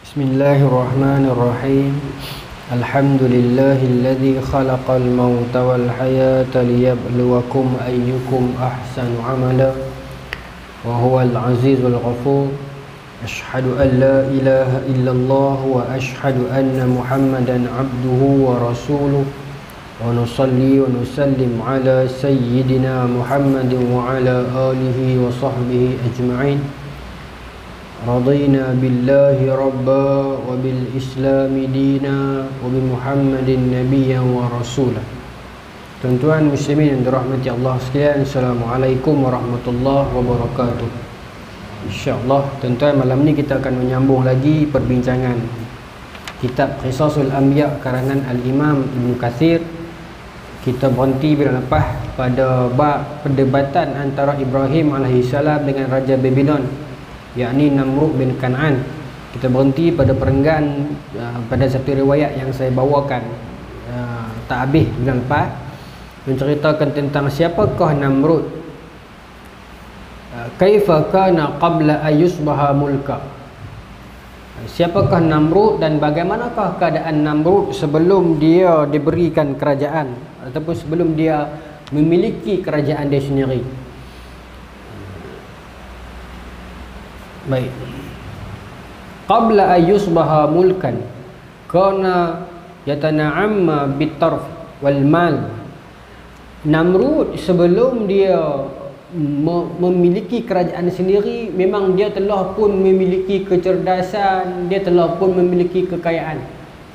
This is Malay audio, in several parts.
Bismillahirrahmanirrahim. Alhamdulillahilladzi khalaqal mauta wal hayata liyabluwakum ayyukum ahsanu amala wa huwal azizul ghafur. Asyhadu an la ilaha illallah wa asyhadu anna Muhammadan abduhu wa rasuluh. Wa nusalli wa nusallim ala sayyidina Muhammadin wa ala alihi wa sahbihi ajma'in. Radina billahi rabba wa bil islami dina wa bi Muhammadin nabiyyan wa rasulah. Tuan-tuan muslimin yang dirahmati Allah sekalian, Assalamualaikum warahmatullahi wabarakatuh. InsyaAllah tuan-tuan, malam ni kita akan menyambung lagi perbincangan kitab Qisasul Anbiya karangan Al-Imam Ibn Kathir. Kita berhenti bila lepas pada bab perdebatan antara Ibrahim AS dengan Raja Babylon, yakni Namrud bin Kan'an. Kita berhenti pada perenggan pada satu riwayat yang saya bawakan tak habis bulan lepas, menceritakan tentang siapakah Namrud, kaifa kana qabla ayusbaha mulka. Siapakah Namrud dan bagaimanakah keadaan Namrud sebelum dia diberikan kerajaan ataupun sebelum dia memiliki kerajaan dia sendiri. Baik. Qabla ayyusbaha mulkan kana yatana'amma bitarf wal mal. Namrud sebelum dia memiliki kerajaan sendiri, memang dia telah pun memiliki kecerdasan, dia telah pun memiliki kekayaan.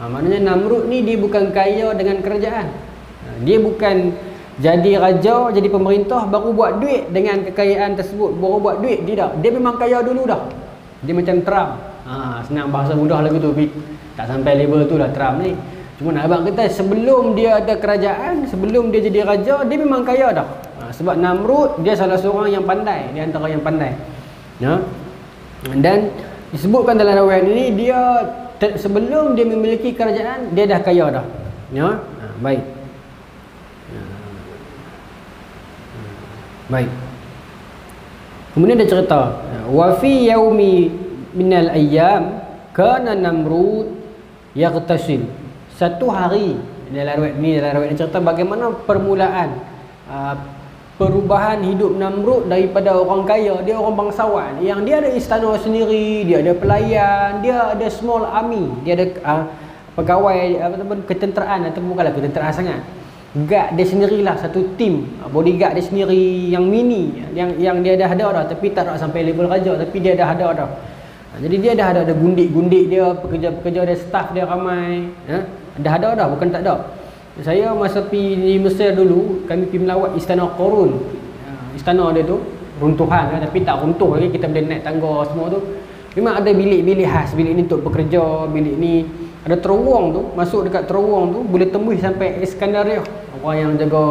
Maknanya Namrud ni dia bukan kaya dengan kerajaan. Dia bukan jadi raja, jadi pemerintah baru buat duit dengan kekayaan tersebut, baru buat duit. Tidak, dia memang kaya dulu dah. Dia macam Trump. Senang bahasa mudah lagu tu, tak sampai level tu lah Trump ni. Cuma nak abang kata sebelum dia ada kerajaan, sebelum dia jadi raja, dia memang kaya dah. Sebab Namrud dia salah seorang yang pandai, di antara yang pandai. Dan disebutkan dalam riwayat ini, dia sebelum dia memiliki kerajaan, dia dah kaya dah. Baik. Baik. Kemudian dia cerita, wa fi yaumi minal ayyam kana Namrud yaghtasil. Satu hari, dalam riwayat ni cerita bagaimana permulaan perubahan hidup Namrud daripada orang kaya. Dia orang bangsawan yang dia ada istana sendiri, dia ada pelayan, dia ada small army, dia ada pegawai ketenteraan, ataupun bukanlah ketenteraan sangat, guard dia sendirilah, satu tim bodyguard dia sendiri yang mini, yang dia dah ada dah, tapi tak nak sampai level raja, tapi dia dah ada dah. Jadi dia dah ada gundik-gundik dia, pekerja-pekerja dia, staff dia ramai, dah ada dah, bukan tak ada. Saya masa pergi di Mesir dulu, kami pergi melawat Istana Qarun. Istana dia tu runtuhan, tapi tak runtuh lagi, kita boleh naik tangga semua tu. Memang ada bilik-bilik khas, bilik ni untuk bekerja, bilik ni ada terowong tu, masuk dekat terowong tu boleh tembus sampai Iskandariah. Orang yang jaga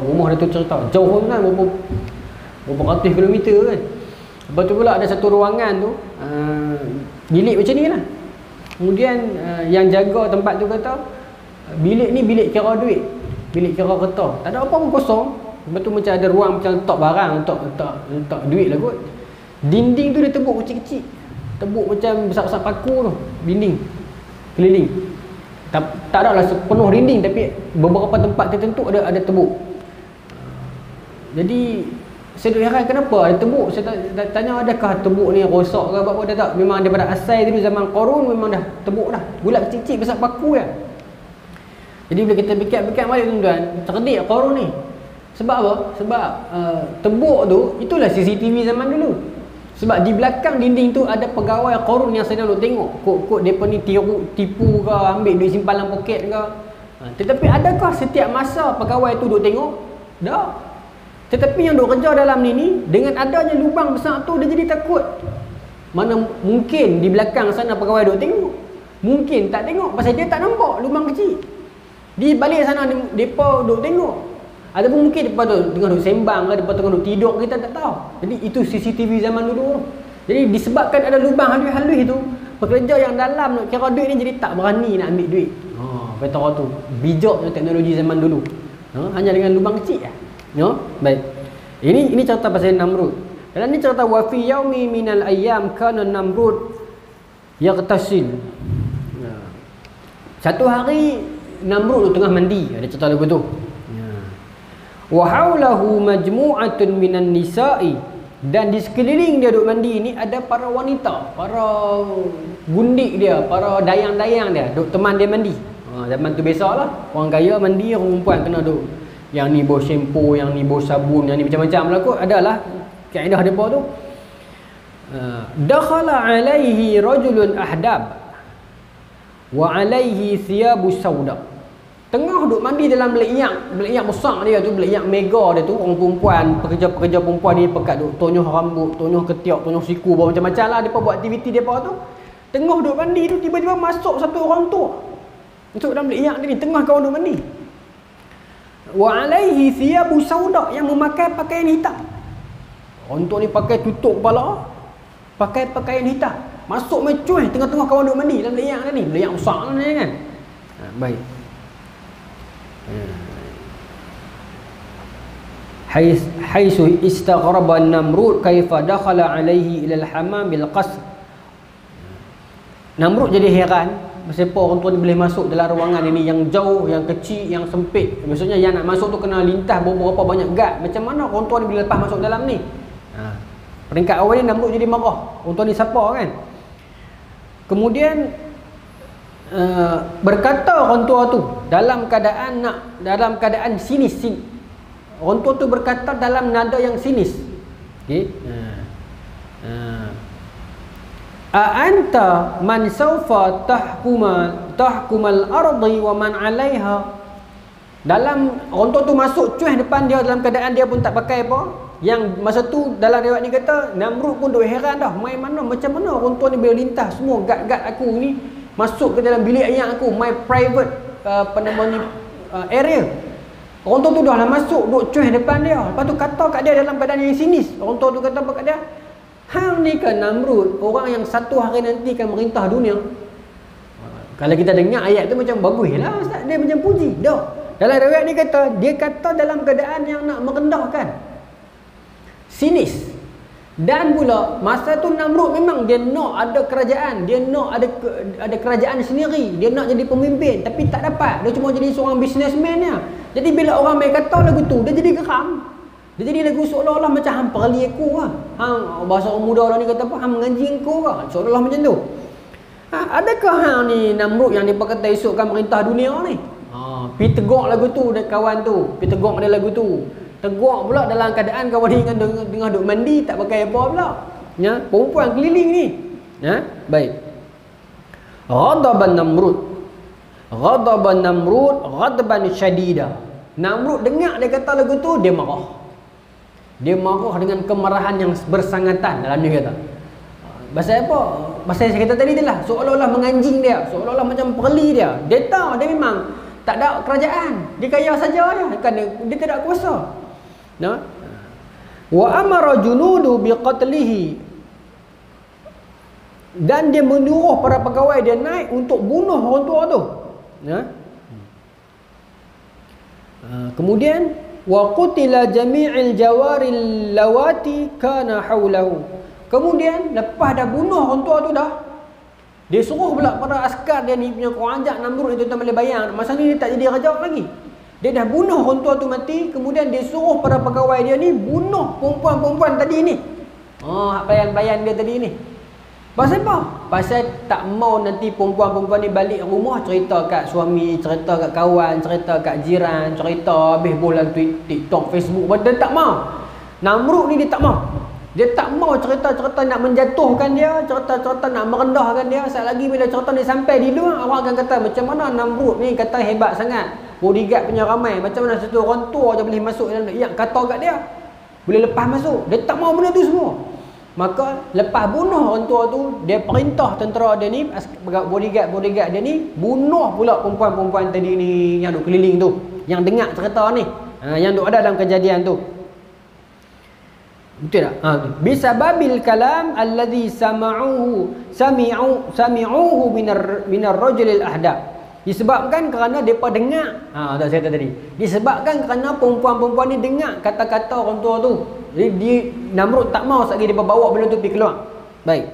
rumah dia tu cerita, jauh kan, berapa ratus kilometer kan. Lepas tu pula ada satu ruangan tu, bilik macam ni lah. Kemudian yang jaga tempat tu kata, bilik ni bilik kira duit, bilik kira kereta, tak ada apa pun, kosong. Lepas tu macam ada ruang macam letak barang, letak duit lah kot. Dinding tu dia tebuk kecil-kecil, tebuk macam besar-besar paku tu, dinding keliling. Tak ada lah sepenuh dinding, tapi beberapa tempat tertentu ada tebuk. Jadi saya duk heran kenapa ada tebuk. Saya tanya, adakah tebuk ni rosak ke apa-apa? Dia tak, memang daripada asal dulu zaman Qarun memang dah tebuk dah, bulat kecil-kecil besar paku ya. Jadi bila kita fikir balik tuan-tuan, cerdik Qarun ni. Sebab apa? Sebab tebuk tu itulah CCTV zaman dulu. Sebab di belakang dinding tu ada pegawai Qarun yang saya dulu tengok. Kok depa ni tipu ke, ambil duit simpan dalam poket ke. Tetapi adakah setiap masa pegawai tu duk tengok? Tak. Tetapi yang duk kerja dalam ni, dengan adanya lubang besar tu, dia jadi takut. Mana mungkin di belakang sana pegawai duk tengok. Mungkin tak tengok pasal dia tak nampak lubang kecil. Di balik sana depa duk tengok. Ataupun mungkin depa tu tengah duk sembang ke, depa tengah duk tidur, kita tak tahu. Jadi itu CCTV zaman dulu. Jadi disebabkan ada lubang halus-halus tu, pekerja yang dalam nak kira duit ni jadi tak berani nak ambil duit. Kata orang tu, bijaknya teknologi zaman dulu. Hanya dengan lubang kecil lah. Baik. Ini cerita pasal Namrud. Dalam ni cerita wa fi yaumi minal ayyam kana Namrud Yaqtasil. Satu hari Namrud tengah mandi, ada cerita lagu tu. Wa haulahu majmu'atun minan nisa'i, dan di sekeliling dia duk mandi ni ada para wanita, para gundik dia, para dayang-dayang dia duk teman dia mandi. Zaman tu biasalah, orang kaya mandi, orang perempuan kena duk yang ni bawa shampoo, yang ni bawa sabun, yang ni macam-macam lah kot. Adalah kaedah depa tu. Dakhala alaihi rajulun ahdab wa alaihi thiyabus sauda. Tengah duk mandi dalam belik yak besar dia tu, belik yak mega dia tu. Orang perempuan, pekerja-pekerja perempuan ni pekat duk tonyoh rambut, tonyoh ketiak, tonyoh siku, bawa macam-macam lah depa buat aktiviti depa tu. Tengah duk mandi tu tiba-tiba masuk satu orang tua. Masuk dalam belik yak dia ni, tengah kawan duk mandi. Wa alaihi thiyabus sauda, yang memakai pakaian hitam. Orang tua ni pakai tutup kepala, pakai pakaian hitam, masuk mencuih tengah-tengah kawan duk mandi dalam belik yak ni. Belik yak besar ni kan. Baik. Haitsu istaghraba Namrud kaifa dakhala alaihi ila al-hammam bil qasr. Namrud jadi heran, kenapa orang tua ni boleh masuk dalam ruangan ini yang jauh, yang kecil, yang sempit. Maksudnya yang nak masuk tu kena lintas berapa banyak gad. Macam mana orang tua ni boleh lepas masuk dalam ni? Peringkat awal ni Namrud jadi marah. Orang tua ni siapa kan? Kemudian berkata orang tua tu dalam keadaan sinis. Orang tua tu berkata dalam nada yang sinis. Okey. A anta man sawfa tahkumal ardi wa man 'alaiha. Dalam orang tua tu masuk cuih depan dia dalam keadaan dia pun tak pakai apa. Yang masa tu dalam riwayat ni kata Namrud pun duk heran dah, macam mana orang tua ni boleh lintas semua gad-gad aku ni masuk ke dalam bilik ayah aku, my private area. Orang tua tu dah lah masuk, duk cuih depan dia. Lepas tu kata kat dia dalam keadaan yang sinis. Orang tua tu kata apa kat dia? Hang ni kan Namrud, orang yang satu hari nanti akan merintah dunia. Kalau kita dengar ayat tu macam bagus lah Ustaz, dia macam puji. Dah. Dalam riwayat ni kata, dia kata dalam keadaan yang nak merendahkan, sinis. Dan pula masa tu Namrud memang dia nak ada kerajaan, dia nak ada kerajaan sendiri, dia nak jadi pemimpin tapi tak dapat. Dia cuma jadi seorang businessman je. Jadi bila orang mai kata lagu tu, dia jadi geram. Dia jadi lagu seolah-olah macam hang perli aku lah. Hang bahasa orang muda orang ni kata apa? Hang mengaji aku lah. Seolah-olah macam tu. Adakah hang ni Namrud yang dia kata esok kan merintah dunia ni? Pi tegak lagu tu dekat kawan tu. Pi tegak dia lagu tu. Teguak pula dalam keadaan kawan ni tengah duk mandi, tak pakai apa pula. Ya, perempuan keliling ni. Ya, baik. Ghadaban Namrud ghadban syadida. Namrud dengar dia kata lagu tu, dia marah. Dia marah dengan kemarahan yang bersangatan dalam ni kata. Pasal apa? Pasal saya kata tadi tu lah, seolah-olah menganjing dia, seolah-olah macam perli dia. Dia tahu dia memang tak ada kerajaan. Dia kaya saja je, kan dia tidak kuasa. Nah, wa amara junudu biqatlihi, dan dia menyuruh para pegawai dia naik untuk bunuh orang tua tu. Ya. Kemudian wa qutila jami'il jawaril lawati kana haulahu. Kemudian lepas dah bunuh orang tua tu dah, dia suruh pula para askar dia ni punya kurang ajak Namrud ni, tuan-tuan boleh bayang. Masa ni dia tak jadi raja lagi. Dia dah bunuh orang tua tu mati, kemudian dia suruh para pegawai dia ni bunuh perempuan-perempuan tadi ni. Pelayan-pelayan dia tadi ni. Pasal apa? Pasal tak mau nanti perempuan-perempuan ni balik rumah cerita kat suami, cerita kat kawan, cerita kat jiran, cerita habis bolan TikTok, Facebook. Dia tak mau. Namrud ni dia tak mau. Dia tak mau cerita-cerita nak menjatuhkan dia, cerita-cerita nak merendahkan dia. Sekali lagi bila cerita ni sampai di luar, orang akan kata macam mana Namrud ni kata hebat sangat. Bodyguard punya ramai, macam mana satu orang tua je boleh masuk dalam yang kata kat dia, boleh lepas masuk. Dia tak mau benda tu semua. Maka lepas bunuh orang tua tu, dia perintah tentera dia ni, bodyguard dia ni, bunuh pula perempuan-perempuan tadi ni yang duk keliling tu, yang dengar cerita ni, yang duk ada dalam kejadian tu. Betul tak? Bisababil kalam alladhi sami'uhu minar rajulil ahdab. Disebabkan kerana mereka dengar, tak saya kata tadi, disebabkan kerana perempuan-perempuan ni dengar kata-kata orang tua tu. Jadi Namrud tak mau sekali dia bawa benda tu pergi keluar. Baik.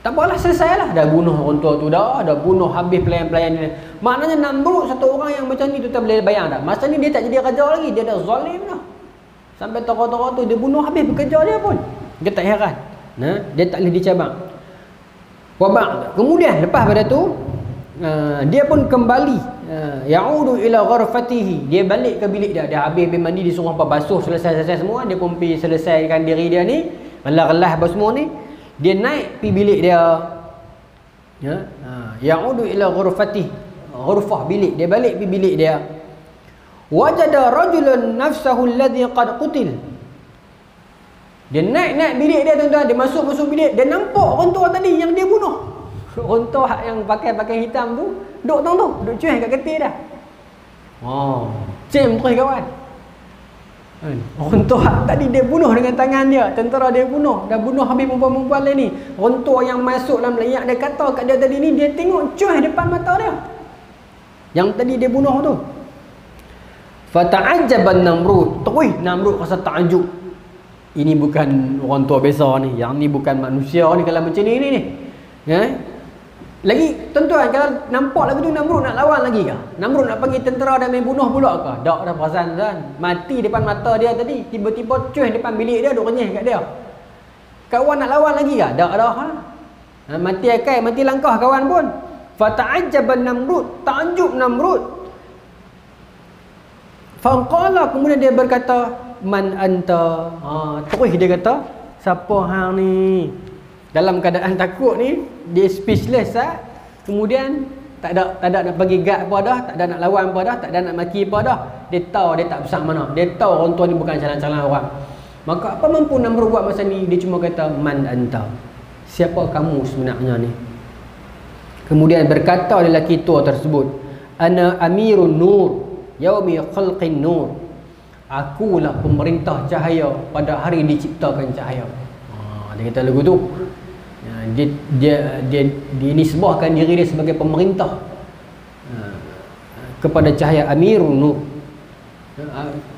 Tak apalah, selesailah. Dah bunuh orang tua tu dah bunuh habis pelayan-pelayan dia. Maknanya Namrud satu orang yang macam ni tu tak boleh bayang dah. Masa ni dia tak jadi raja lagi, dia dah zalim dah. Sampai tokoh-tokoh tu dia bunuh habis pekerja dia pun. Dia tak heran. Dia tak boleh dicabang. Kemudian lepas pada tu dia pun kembali ya'udu ila gharfatihi. Dia balik ke bilik dia. Dia habis mandi, dia suruh apa basuh selesai semua, dia pun pergi selesaikan diri dia ni, gelah-gelah apa semua ni. Dia naik pergi bilik dia. Ya'udu ila ghurfatih. Ghurfah bilik. Dia balik pergi bilik dia. Wajada rajulun nafsahu alladhi qad qutil. Dia naik bilik dia, tuan-tuan. Dia masuk bilik. Dia nampak orang tua tadi yang dia bunuh. Orang tua yang pakai hitam tu duduk tang tu, duduk cuih kat ketir dah. Cem terus kawan. Orang tua tadi dia bunuh dengan tangan dia. Tentera dia bunuh. Dah bunuh habis perempuan-perempuan lain ni. Orang tua yang masuk dalam layak dia kata kat dia tadi ni, dia tengok cuih depan mata dia yang tadi dia bunuh tu. Fata'ajjaban Namrud. Terus Namrud rasa takjub. Ini bukan orang tua biasa ni. Yang ni bukan manusia ni kalau macam ni. Lagi tuan-tuan, kalau nampak lagu tu Namrud nak lawan lagi ke? Namrud nak panggil tentera dan main bunuh pula ke? Tak dah perasan kan. Mati depan mata dia tadi, tiba-tiba cuih depan bilik dia, duk renyah kat dia. Kawan nak lawan lagi ke? Tak dah. Mati akal, mati langkah kawan pun. Fata'ajjaban Namrud, ta'jub Namrud. Faqala, kemudian dia berkata, man anta. Terus dia kata, siapa hang ni? Dalam keadaan takut ni, dia speechless kemudian tak ada nak bagi guard apa dah, tak ada nak lawan apa dah, tak ada nak maki apa dah. Dia tahu dia tak besar mana. Dia tahu orang tua ni bukan calon-calon orang. Maka apa mampu Namrud buat masa ni? Dia cuma kata, man anta. Siapa kamu sebenarnya ni? Kemudian berkata lelaki tua tersebut, ana amirun nur yaumi khalqin nur. Akulah pemerintah cahaya pada hari diciptakan cahaya. Dia kata lagu tu. Dia nisbahkan diri dia sebagai pemerintah kepada cahaya, amirun nur,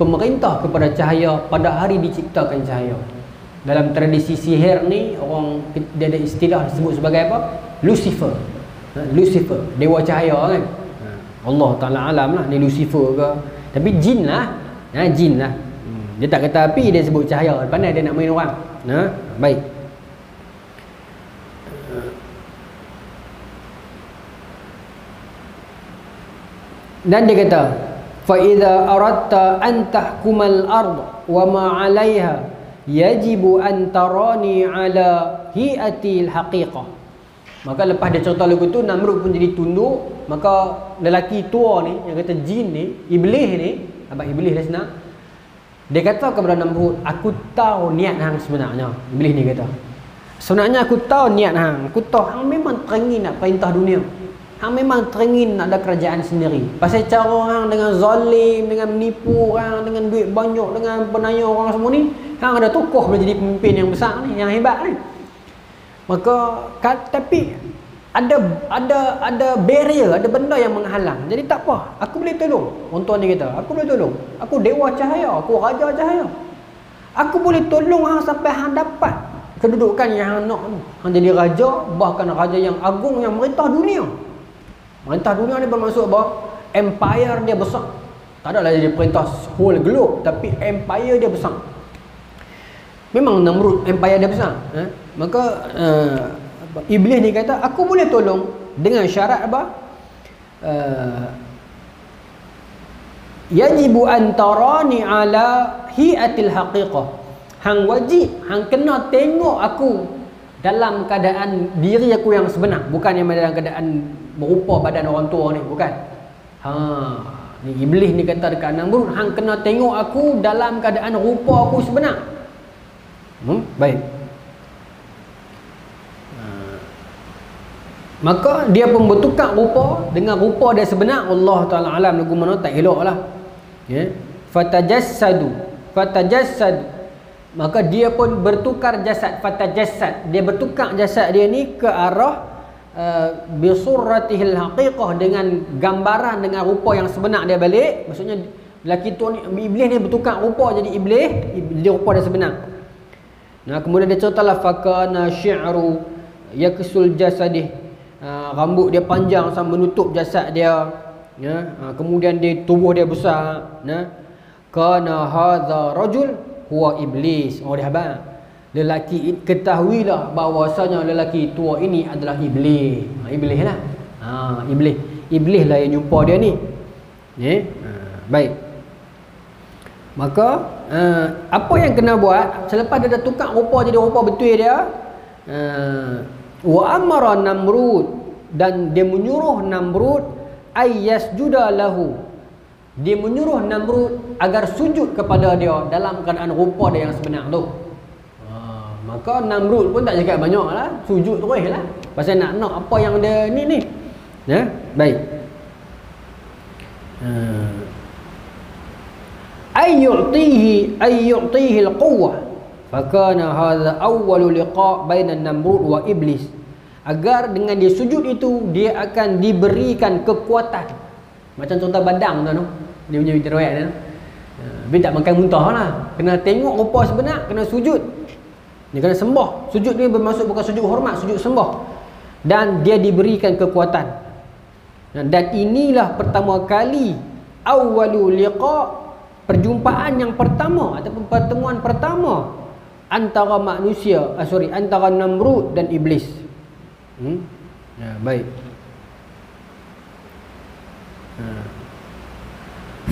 pemerintah kepada cahaya pada hari diciptakan cahaya. Dalam tradisi sihir ni, orang dia ada istilah disebut sebagai apa? Lucifer. Lucifer, dewa cahaya kan. Allah Ta'ala alam lah ni Lucifer ke. Tapi jin lah. Jin lah. Dia tak kata api, dia sebut cahaya. Pandai dia nak main orang. Baik. Dan dia kata, fa idza aradta an tahkumal ard wa ma 'alayha yajibu an tarani 'ala hi'ati al-haqiqah. Maka lepas dia cerita lagu tu, Namrud pun jadi tunduk. Maka lelaki tua ni yang kata jin ni, iblis ni, abang iblis dah senang. Dia kata kepada Namrud, aku tahu niat hang sebenarnya. Iblis ni kata, sebenarnya aku tahu niat hang. Aku tahu hang memang teringin nak perintah dunia. Hang memang teringin nak ada kerajaan sendiri. Pasal cara hang dengan zalim, dengan menipu orang, dengan duit banyak, dengan penayar orang semua ni, hang ada tokoh boleh jadi pemimpin yang besar ni, yang hebat ni. Maka tapi ada barrier, ada benda yang menghalang. Jadi tak apa, aku boleh tolong. Orang tua ni kata, aku boleh tolong. Aku dewa cahaya, aku raja cahaya. Aku boleh tolong hang sampai hang dapat kedudukan yang hang nak tu. Hang jadi raja, bahkan raja yang agung yang merintah dunia. Merintah dunia ni bermaksud apa? Empire dia besar. Tak adalah jadi perintah whole globe, tapi empire dia besar. Memang Namrud empire dia besar. Maka iblis ni kata, aku boleh tolong dengan syarat apa? Yajibu an tarani ala hi'atil haqiqah. Hang wajib, hang kena tengok aku dalam keadaan diri aku yang sebenar, bukan yang dalam keadaan berupa badan orang tua ni, bukan. Ni iblis ni kata dekat Namrud, hang kena tengok aku dalam keadaan rupa aku sebenar. Baik. Maka dia pun bertukar rupa dengan rupa dia sebenar. Allah Ta'ala alam lagu mana tak eloklah. Fatajassadu. Maka dia pun bertukar jasad. Fatajassad, dia bertukar jasad dia ni ke arah bisurratihil haqiqah, dengan gambaran, dengan rupa yang sebenar dia balik. Maksudnya lelaki tu ni, iblis ni bertukar rupa jadi iblis, dia rupa dia sebenar. Nah, kemudian dia ceritalah fakana syi'ru yaksul jasadih, rambut dia panjang sampai menutup jasad dia, ya. Kemudian tubuh dia besar, nah. Kana hadza rajul huwa iblis. Oh, dia habaq. Lelaki, ketahuilah bahawasanya lelaki tua ini adalah iblis. Iblis lah. Iblis. Iblis lah yang jumpa dia ni. Baik. Maka apa yang kena buat selepas dia dah tukar rupa jadi rupa betul dia, wa amara Namrud, dan dia menyuruh Namrud ayyasjuda lahu. Dia menyuruh Namrud agar sujud kepada dia dalam keadaan rupa dia yang sebenar tu. Maka Namrud pun tak cakap banyak lah, sujud terus lah. Pasal nak apa yang dia ni. Ya, baik. Ayyu'tihi al-quwwah. Fakana hadha awwalu liqa' baina Namrud wa iblis. Agar dengan dia sujud itu dia akan diberikan kekuatan. Macam contoh badang tu. Dia punya riwayat dia. Dia tak makan muntah lah. Kena tengok rupa sebenar, kena sujud. Dia kena sembah. Sujud ni bermaksud bukan sujud hormat, sujud sembah. Dan dia diberikan kekuatan. Dan inilah pertama kali awwalu liqa', perjumpaan yang pertama ataupun pertemuan pertama antara manusia, antara Namrud dan iblis. Ya, baik.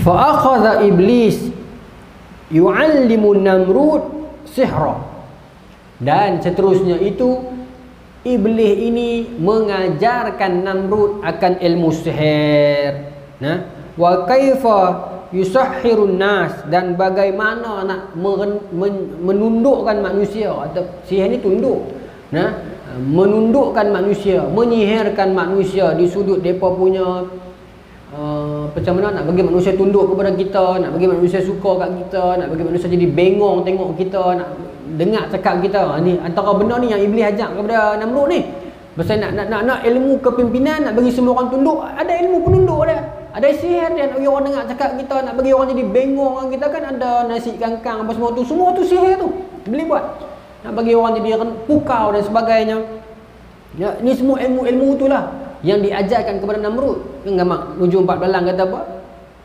Fa akhadha iblis yu'allimu Namrud sihra. Dan seterusnya itu iblis ini mengajarkan Namrud akan ilmu sihir. Nah, wa kaifa yusahhirun nas, dan bagaimana nak menundukkan manusia, atau sihir ni tunduk. Nah, menundukkan manusia, menyihirkan manusia di sudut depa punya macam mana nak bagi manusia tunduk kepada kita, nak bagi manusia suka kat kita, nak bagi manusia jadi bengong tengok kita, nak dengar cakap kita. Ni antara benda ni yang iblis ajak kepada Namrud ni. Pasal nak ilmu kepimpinan, nak bagi semua orang tunduk, ada ilmu penunduk dia. Ada sihir dia, nak bagi orang dengar cakap kita, nak bagi orang jadi bengong kan kita kan, ada nasi kangkang apa semua tu sihir tu iblis buat. Nak bagi orang jadi pukau dan sebagainya. Ya, ni semua ilmu-ilmu itulah yang diajarkan kepada Namrud. Ngamak hujung 4 belang kata apa?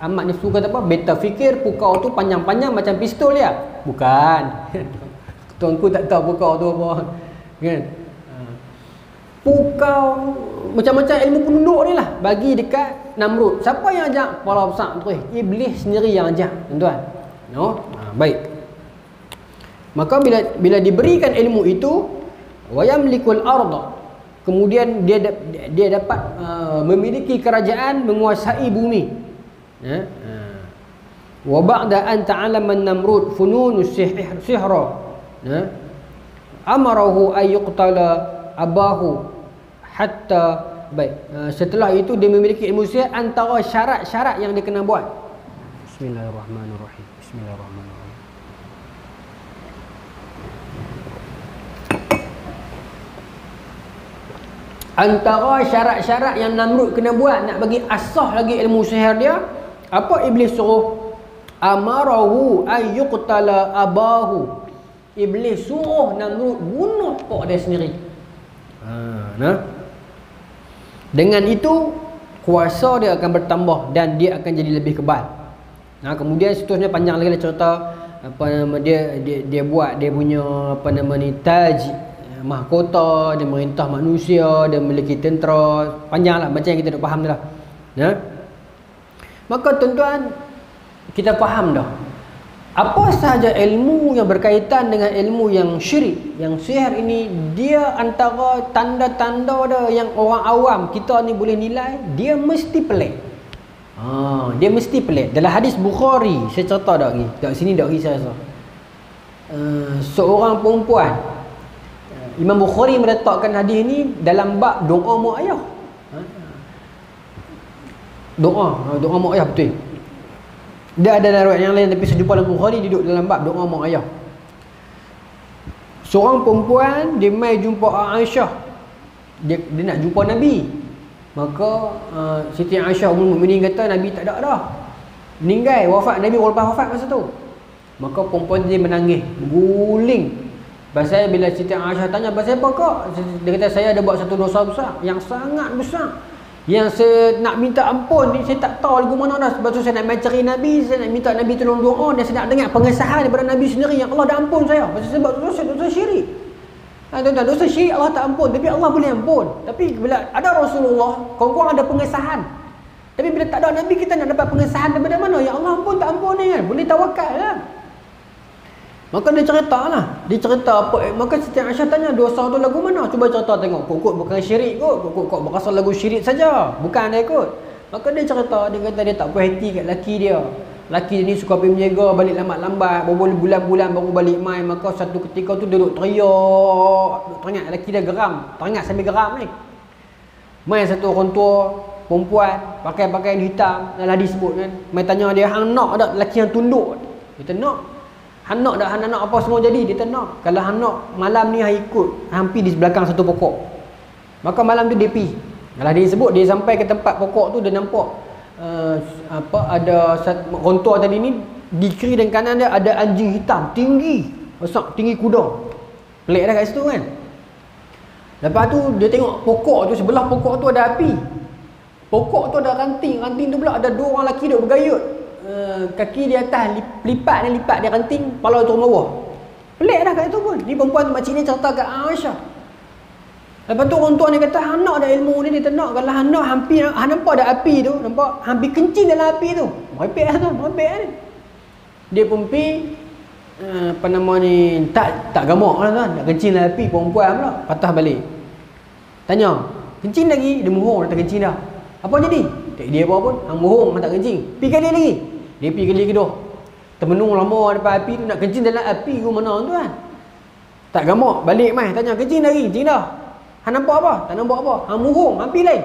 Ahmad Nafsu kata apa? Beta fikir pukau tu panjang-panjang macam pistol dia. Bukan. Tuanku tak tahu pukau tu apa. Kan? Pukau macam-macam ilmu penunduk ni lah bagi dekat Namrud. Siapa yang ajak? Kepala besar tu. Iblis sendiri yang ajak, tuan-tuan. No? Baik. Maka bila diberikan ilmu itu, wa yamlikul arda, kemudian dia dapat memiliki kerajaan, menguasai bumi. Wa ba'da an ta'allama Namrud fununus sihra, amarahu ay yuqtala abahu hatta, baik, setelah itu dia memiliki ilmu sihir. Antara syarat-syarat yang dia kena buat, Bismillahirrahmanirrahim. Antara syarat-syarat yang Namrud kena buat nak bagi asah lagi ilmu sihir dia, apa iblis suruh? Amarahu ay yuqtala abahu. Iblis suruh Namrud bunuh pak dia sendiri. Dengan itu kuasa dia akan bertambah dan dia akan jadi lebih kebal. Kemudian seterusnya panjang lagi cerita apa nama dia buat dia punya apa nama ni taj, mahkota, dia merintah manusia, dia memiliki tentera, panjanglah macam yang kita dah faham dah. Ya. Maka tuan-tuan, kita faham dah apa sahaja ilmu yang berkaitan dengan ilmu yang syirik, yang sihir ini, dia antara tanda-tanda dia yang orang awam kita ni boleh nilai, dia mesti pelik. Dia mesti pelik. Dalam hadis Bukhari, saya cerita dah ni, kat sini dah kisah saya. Seorang perempuan, Imam Bukhari meletakkan hadis ni dalam bab doa mak ayah. Doa mak ayah betul. Dia ada riwayat yang lain, tapi saya jumpa dalam Bukhari duduk dalam bab doa mak ayah. Seorang perempuan dia mai jumpa Aisyah. Dia nak jumpa Nabi. Maka Siti Aisyah Ummul Mukminin kata Nabi tak ada dah. Meninggal, wafat Nabi lepas wafat masa tu. Maka perempuan dia menangis, berguling. Pasal bila Siti Aisyah tanya, pasal apa kok? Dia kata, saya ada buat satu dosa besar, yang sangat besar, yang saya nak minta ampun ni, saya tak tahu lagu mana dah. Sebab tu saya nak mencari Nabi, saya nak minta Nabi tolong doa, dan saya nak dengar pengesahan daripada Nabi sendiri yang Allah dah ampun saya. Sebab dosa syirik. Tuan-tuan, dosa syirik Allah tak ampun, tapi Allah boleh ampun. Tapi bila ada Rasulullah, kawan-kawan ada pengesahan. Tapi bila tak ada Nabi, kita nak dapat pengesahan daripada mana? Ya Allah ampun tak ampun ni kan? Boleh tawakal lah. Maka dia cerita lah. Dia cerita apa? Maka Siti Aisyah tanya, dosa tu lagu mana? Cuba cerita tengok. Kok bukan syirik kot. Kok berasal lagu syirik saja. Bukan dia kot. Maka dia cerita, dia kata dia tak puas hati kat laki dia. Laki dia ni suka pergi menjaga, balik lambat-lambat, berapa bulan-bulan baru balik main. Maka satu ketika tu dia duduk teriak. Duduk teringat laki dia geram. Teringat sambil geram ni. Main satu orang tua perempuan pakai pakaian hitam, dalam hadis sebut kan. Mai tanya dia, hang nak tak lelaki yang tunduk? Dia nak. Hang nak tak, hang nak apa semua jadi? Dia nak. Kalau hang nak, malam ni hang ikut, hang pergi di belakang satu pokok. Maka malam tu dia pergi. Kalau dia sebut, dia sampai ke tempat pokok tu, dia nampak ada rontor tadi ni, di kiri dan kanan dia ada anjing hitam tinggi, besar, tinggi kuda. Pelik dah kat situ kan. Lepas tu dia tengok pokok tu, sebelah pokok tu ada api. Pokok tu ada ranting, ranting tu pula ada dua orang lelaki duk bergayut. Kaki di atas lipat dia ranting, kepala turun bawah. Pelik dah kat situ pun. Ni perempuan tu, makcik ni cerita kat Aisyah. Lepas tu orang tua ni kata, hang nak ada ilmu ni? Dia tak nak. Kalau hang nak, hang nampak ada api tu, nampak hampir kencing dalam api tu. Merepek lah tu, merepek ni. Dia pun pergi apa nama ni, tak gamak lah kan, nak kencing dalam api. Perempuan pula patah balik, tanya, kencing lagi? Dia mohon, dah tak kencing dah. Apa jadi? Tak dia apa pun, hang mohon, hang tak kencing. Pergi kali lagi. Dia pergi kali kedua, termenung lama depan api tu, nak kencing dalam api ke mana tu kan. Tak gamak, balik mai tanya, kencing lagi? Kencing dah. Hang nampak apa? Tak nampak apa. Hang mohon, hang pergi lain.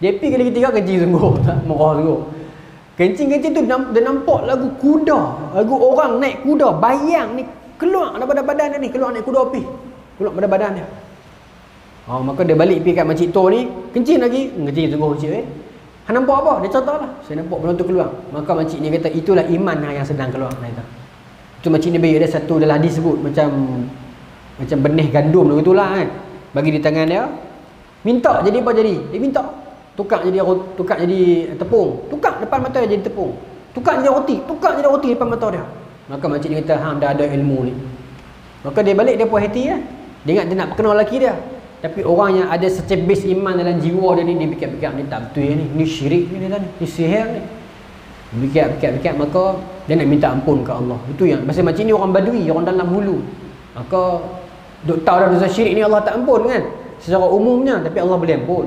Dia pergi kali ketiga, kencing sungguh. Tak marah sungguh. Kencing-kencing tu dia nampak lagu kuda, lagu orang naik kuda, bayang ni keluar daripada badan dia ni, keluar naik kuda api, keluar daripada badan dia. Maka dia balik pergi kat makcik tua ni, kencing lagi, kencing sungguh makcik hang nampak apa? Dia cerita lah, saya nampak benda tu keluar. Maka makcik ni kata, itulah iman yang sedang keluar. Itu makcik ni bagi ada satu dalam hadis sebut, macam benih gandum begitulah kan, bagi di tangan dia, minta jadi apa jadi? Dia minta tukar jadi tepung, tukar depan mata dia jadi tepung, tukar jadi roti depan mata dia. Maka makcik ni kata, hang dah ada ilmu ni. Maka dia balik, dia puas hati kan. Dia ingat dia nak kenal lelaki dia. Tapi orang yang ada secebis iman dalam jiwa dia ni, dia fikir-fikir, ni tak betul ni syirik ni, ni sihir ni. Fikir-fikir, maka dia nak minta ampun ke Allah. Itu yang pasal macam ni orang badui, orang dalam hulu. Maka duk tahu dah dosa syirik ni Allah tak ampun kan, secara umumnya, tapi Allah boleh ampun.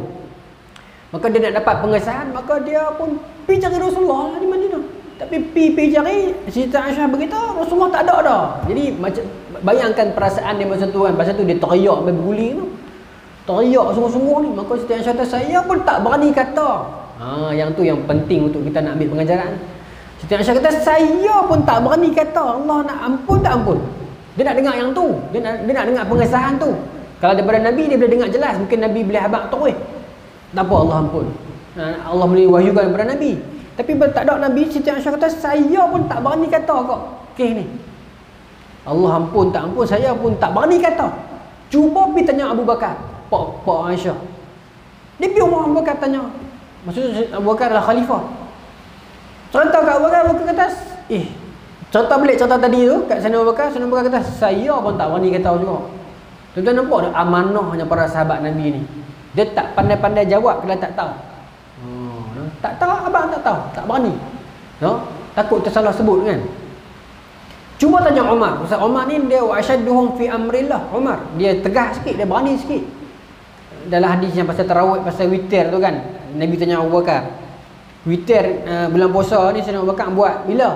Maka dia nak dapat pengesahan, maka dia pun pergi cari Rasulullah di Madinah. Tapi pergi cari, Siti Aisyah berkata Rasulullah tak ada dah. Jadi macam bayangkan perasaan dia masa tu kan. Pasal tu dia teriak sampai berguling tu, teriak sungguh-sungguh ni. Maka Siti Aisyah kata, saya pun tak berani kata. Yang tu yang penting untuk kita nak ambil pengajaran. Siti Aisyah kata, saya pun tak berani kata Allah nak ampun tak ampun. Dia nak dengar yang tu, dia nak dengar pengesahan tu. Kalau daripada Nabi dia boleh dengar jelas, mungkin Nabi boleh habaq terus, tak apa Allah ampun, Allah boleh wahyukan kepada Nabi. Tapi tak ada Nabi, Siti Aisyah kata, saya pun tak berani kata kok kes ni. Allah ampun tak ampun, saya pun tak berani kata. Cuba pergi tanya Abu Bakar, Pak Aisyah. Dia pergi rumah Abu Bakar tanya. Maksudnya Abu Bakar adalah khalifah. Cerita kat Abu Bakar, Abu Bakar kata, cerita balik cerita tadi tu kat sana Abu Bakar. Sana Abu Bakar kata, saya pun tak berani kata juga. Tuan-tuan nampak tak amanahnya para sahabat Nabi ni. Dia tak pandai-pandai jawab kalau tak tahu. Tak tahu, abang tak tahu, tak berani. Takut tersalah sebut kan. Cuba tanya Umar. Pasal Umar ni dia asyadduhum fi amrillah. Umar dia tegas sikit, dia berani sikit. Dalam hadis yang pasal tarawih, pasal witir tu kan, Nabi tanya Abu Bakar, witir bulan puasa ni Sayyidina Abu Bakar buat bila?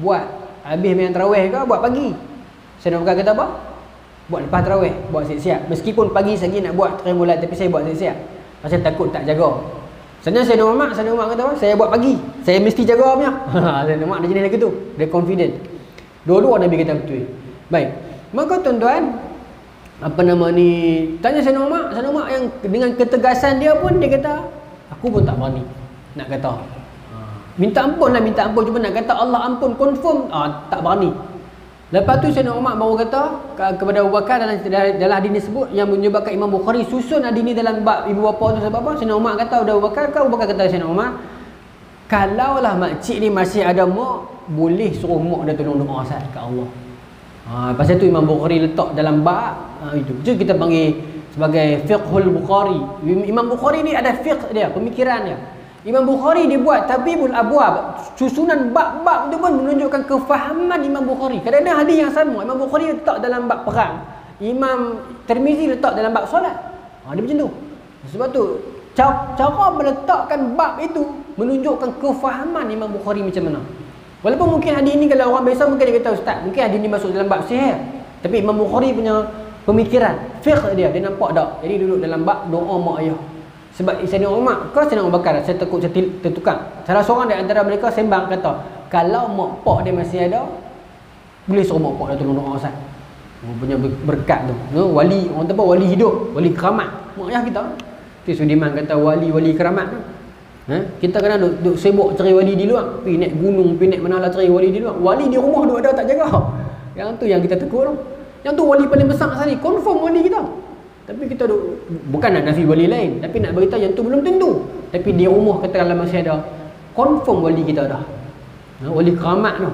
Buat habis main tarawih ke buat pagi? Sayyidina Abu Bakar kata apa? Buat lepas tarawih, buat siap-siap. Meskipun pagi lagi nak buat teramulat, tapi saya buat siap-siap. Pasal takut tak jaga. Sebenarnya Sayyidina Umar kata apa? Saya buat pagi, saya mesti jaga punya. Sayyidina Umar dia jenis lagi tu, dia confident. Dua-dua Nabi kata betul. Baik. Maka tuan-tuan, apa nama ni, tanya Sayyidina Umar yang dengan ketegasan dia pun dia kata, aku pun tak berani nak kata. Minta ampun lah, minta ampun, cuma nak kata Allah ampun confirm, tak berani. Lepas tu Sayyidina Umar baru kata kepada Abu Bakar dalam hadis ni sebut yang menyebabkan Imam Bukhari susun hadis ni dalam bab ibu bapa tu sebab apa? Sayyidina Umar kata kepada Abu Bakar, Abu Bakar kata Sayyidina Umar, kalaulah makcik ni masih ada mak, boleh suruh mak dia tolong doa Ustaz kat Allah. Pasal tu Imam Bukhari letak dalam bab itu. Itu kita panggil sebagai fiqhul Bukhari. Imam Bukhari ni ada fiqh dia, pemikiran dia. Imam Bukhari dia buat Tabibul Abwab, susunan bab-bab tu pun menunjukkan kefahaman Imam Bukhari. Kadang-kadang hadis yang sama Imam Bukhari letak dalam bab perang, Imam Tirmizi letak dalam bab solat. Dia macam tu. Sebab tu cara meletakkan bab itu menunjukkan kefahaman Imam Bukhari macam mana. Walaupun mungkin hadis ni kalau orang biasa mungkin dia kata, ustaz, mungkin hadis ni masuk dalam bab sihir. Tapi Imam Bukhari punya pemikiran, fiqh dia nampak tak. Jadi duduk dalam bab doa mak ayah. Sebab Sayyidina Umar ke Sayyidina Abu Bakar, saya takut saya tertukar. Salah seorang di antara mereka sembang kata, kalau mak pak dia masih ada, boleh suruh mak pak dia tolong doa Ustaz. Punya berkat tu. Wali, orang tu apa? Wali hidup, wali keramat. Mak ayah kita. Tu Sudiman kata wali keramat tu. Kita kena duk sibuk cari wali di luar, pergi naik gunung, pergi naik mana lah cari wali di luar. Wali di rumah duk ada tak jaga. Yang tu yang kita takut tu. Yang tu wali paling besar sekali, confirm wali kita. Tapi kita bukan nak nafi wali lain, tapi nak beritahu yang tu belum tentu. Tapi dia rumah katakanlah masih ada, confirm wali kita dah. Wali keramat tu.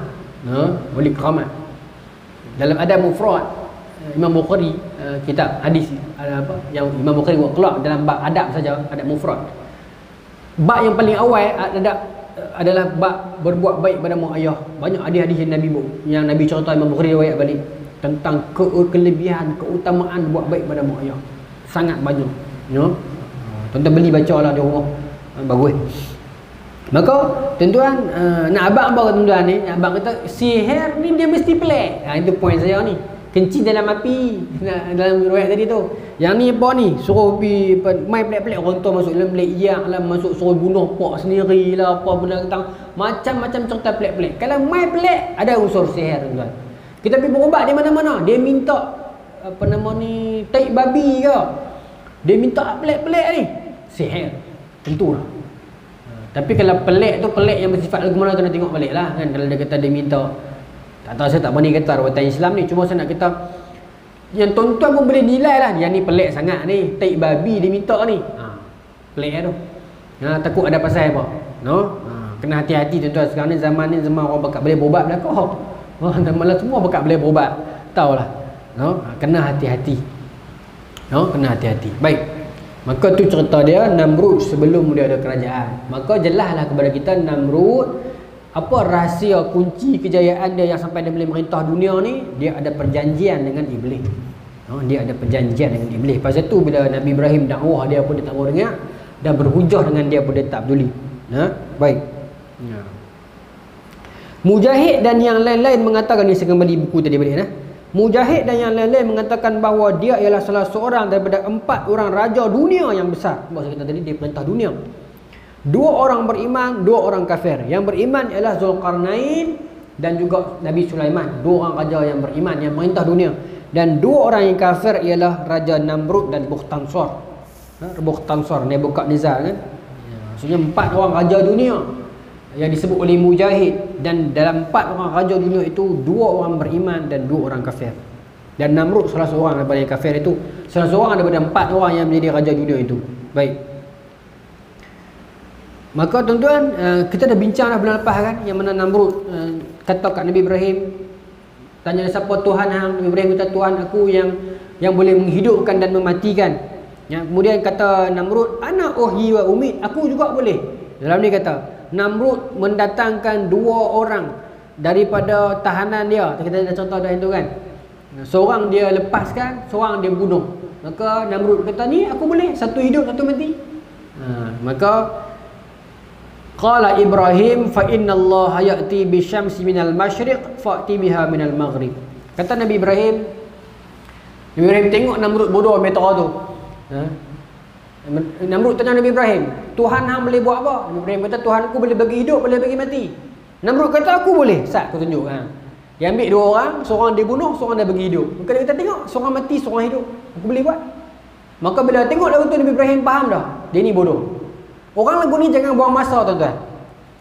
Wali keramat. Dalam adab mufrad Imam Bukhari, kitab hadis ada apa yang Imam Bukhari buat keluar dalam bab adab saja, adab mufrad. Bab yang paling awal adalah bab berbuat baik pada mak ayah. Banyak hadis-hadis yang Nabi cerita, Imam Bukhari riwayat balik tentang kelebihan, keutamaan buat baik pada mak ayah. Sangat banyak. Tuan-tuan beli bacalah di rumah. Bagus. Maka tuan-tuan, nak abang apa tuan-tuan ni? Abang kata sihir ni dia mesti pelik. Itu point saya ni. Kencing dalam api dalam riwayat tadi tu. Yang ni apa ni? Suruh pergi main pelik-pelik, orang tu masuk dalam bilik yak lah, masuk suruh bunuh pak sendiri lah, apa benda tentang macam-macam cerita pelik-pelik. Kalau main pelik ada unsur sihir tuan-tuan. Kita pergi berubat di mana-mana, dia minta apa nama ni, taik babi ke, dia minta pelik-pelik ni, sihir tentulah. Tapi kalau pelik tu pelik yang bersifat lagu mana, kena tengok balik lah kan. Kalau dia kata dia minta, tak tahu, saya tak berani kata rawatan Islam ni, cuma saya nak kata yang tuan-tuan pun boleh nilai lah, yang ni pelik sangat ni, taik babi dia minta ni, pelik tu. Takut ada pasal apa, kena hati-hati tuan-tuan. Sekarang ni zaman orang bakat boleh berubat belakang. Malah semua bekat boleh berubat. Tahulah. Kena hati-hati. Kena hati-hati. Baik. Maka tu cerita dia Namrud sebelum dia ada kerajaan. Maka jelaslah kepada kita Namrud apa rahsia kunci kejayaan dia yang sampai dia boleh merintah dunia ni. Dia ada perjanjian dengan iblis. Dia ada perjanjian dengan iblis. Pasal tu bila Nabi Ibrahim dakwah, dia pun dia tak mau dengar, dan berhujah dengan dia pun dia tak peduli. Baik. Mujahid dan yang lain-lain mengatakan, ni saya kembali buku tadi balik. Mujahid dan yang lain-lain mengatakan bahawa dia ialah salah seorang daripada 4 orang raja dunia yang besar. Sebab saya kata tadi dia perintah dunia. 2 orang beriman, 2 orang kafir. Yang beriman ialah Zulkarnain dan juga Nabi Sulaiman. 2 orang raja yang beriman yang perintah dunia. Dan 2 orang yang kafir ialah Raja Namrud dan Bukhtansar. Bukhtansar, Nebukadnezar kan. Maksudnya 4 orang raja dunia yang disebut oleh Mujahid. Dan dalam 4 orang raja dunia itu 2 orang beriman dan 2 orang kafir. Dan Namrud salah seorang daripada yang kafir itu, salah seorang daripada 4 orang yang menjadi raja dunia itu. Baik. Maka tuan-tuan, kita dah bincang dah bulan lepas kan, yang mana Namrud kata kat Nabi Ibrahim, tanya siapa Tuhan hang. Nabi Ibrahim kata, Tuhan aku yang boleh menghidupkan dan mematikan. Kemudian kata Namrud, ana uhyi wa umit, aku juga boleh. Dalam ni kata Namrud mendatangkan 2 orang daripada tahanan dia. Kita dah contoh dah itu kan. Seorang dia lepaskan, seorang dia bunuh. Maka Namrud kata, ni aku boleh, satu hidup satu mati. Maka qala Ibrahim fa inna Allah ya'ti bi syamsi minal masyriq fa'ti biha minal maghrib. Kata Nabi Ibrahim tengok Namrud bodoh meteor tu. Namrud tanya Nabi Ibrahim, Tuhan hang boleh buat apa? Nabi Ibrahim kata, Tuhan aku boleh bagi hidup, boleh bagi mati. Namrud kata, aku boleh. Sat, aku tunjuk. Dia ambil 2 orang, seorang dia bunuh, seorang dia bagi hidup. Maka dia kata, tengok, seorang mati, seorang hidup, aku boleh buat. Maka bila tengok lagu tu, Nabi Ibrahim faham dah, dia ni bodoh. Orang lagu ni jangan buang masa tuan-tuan.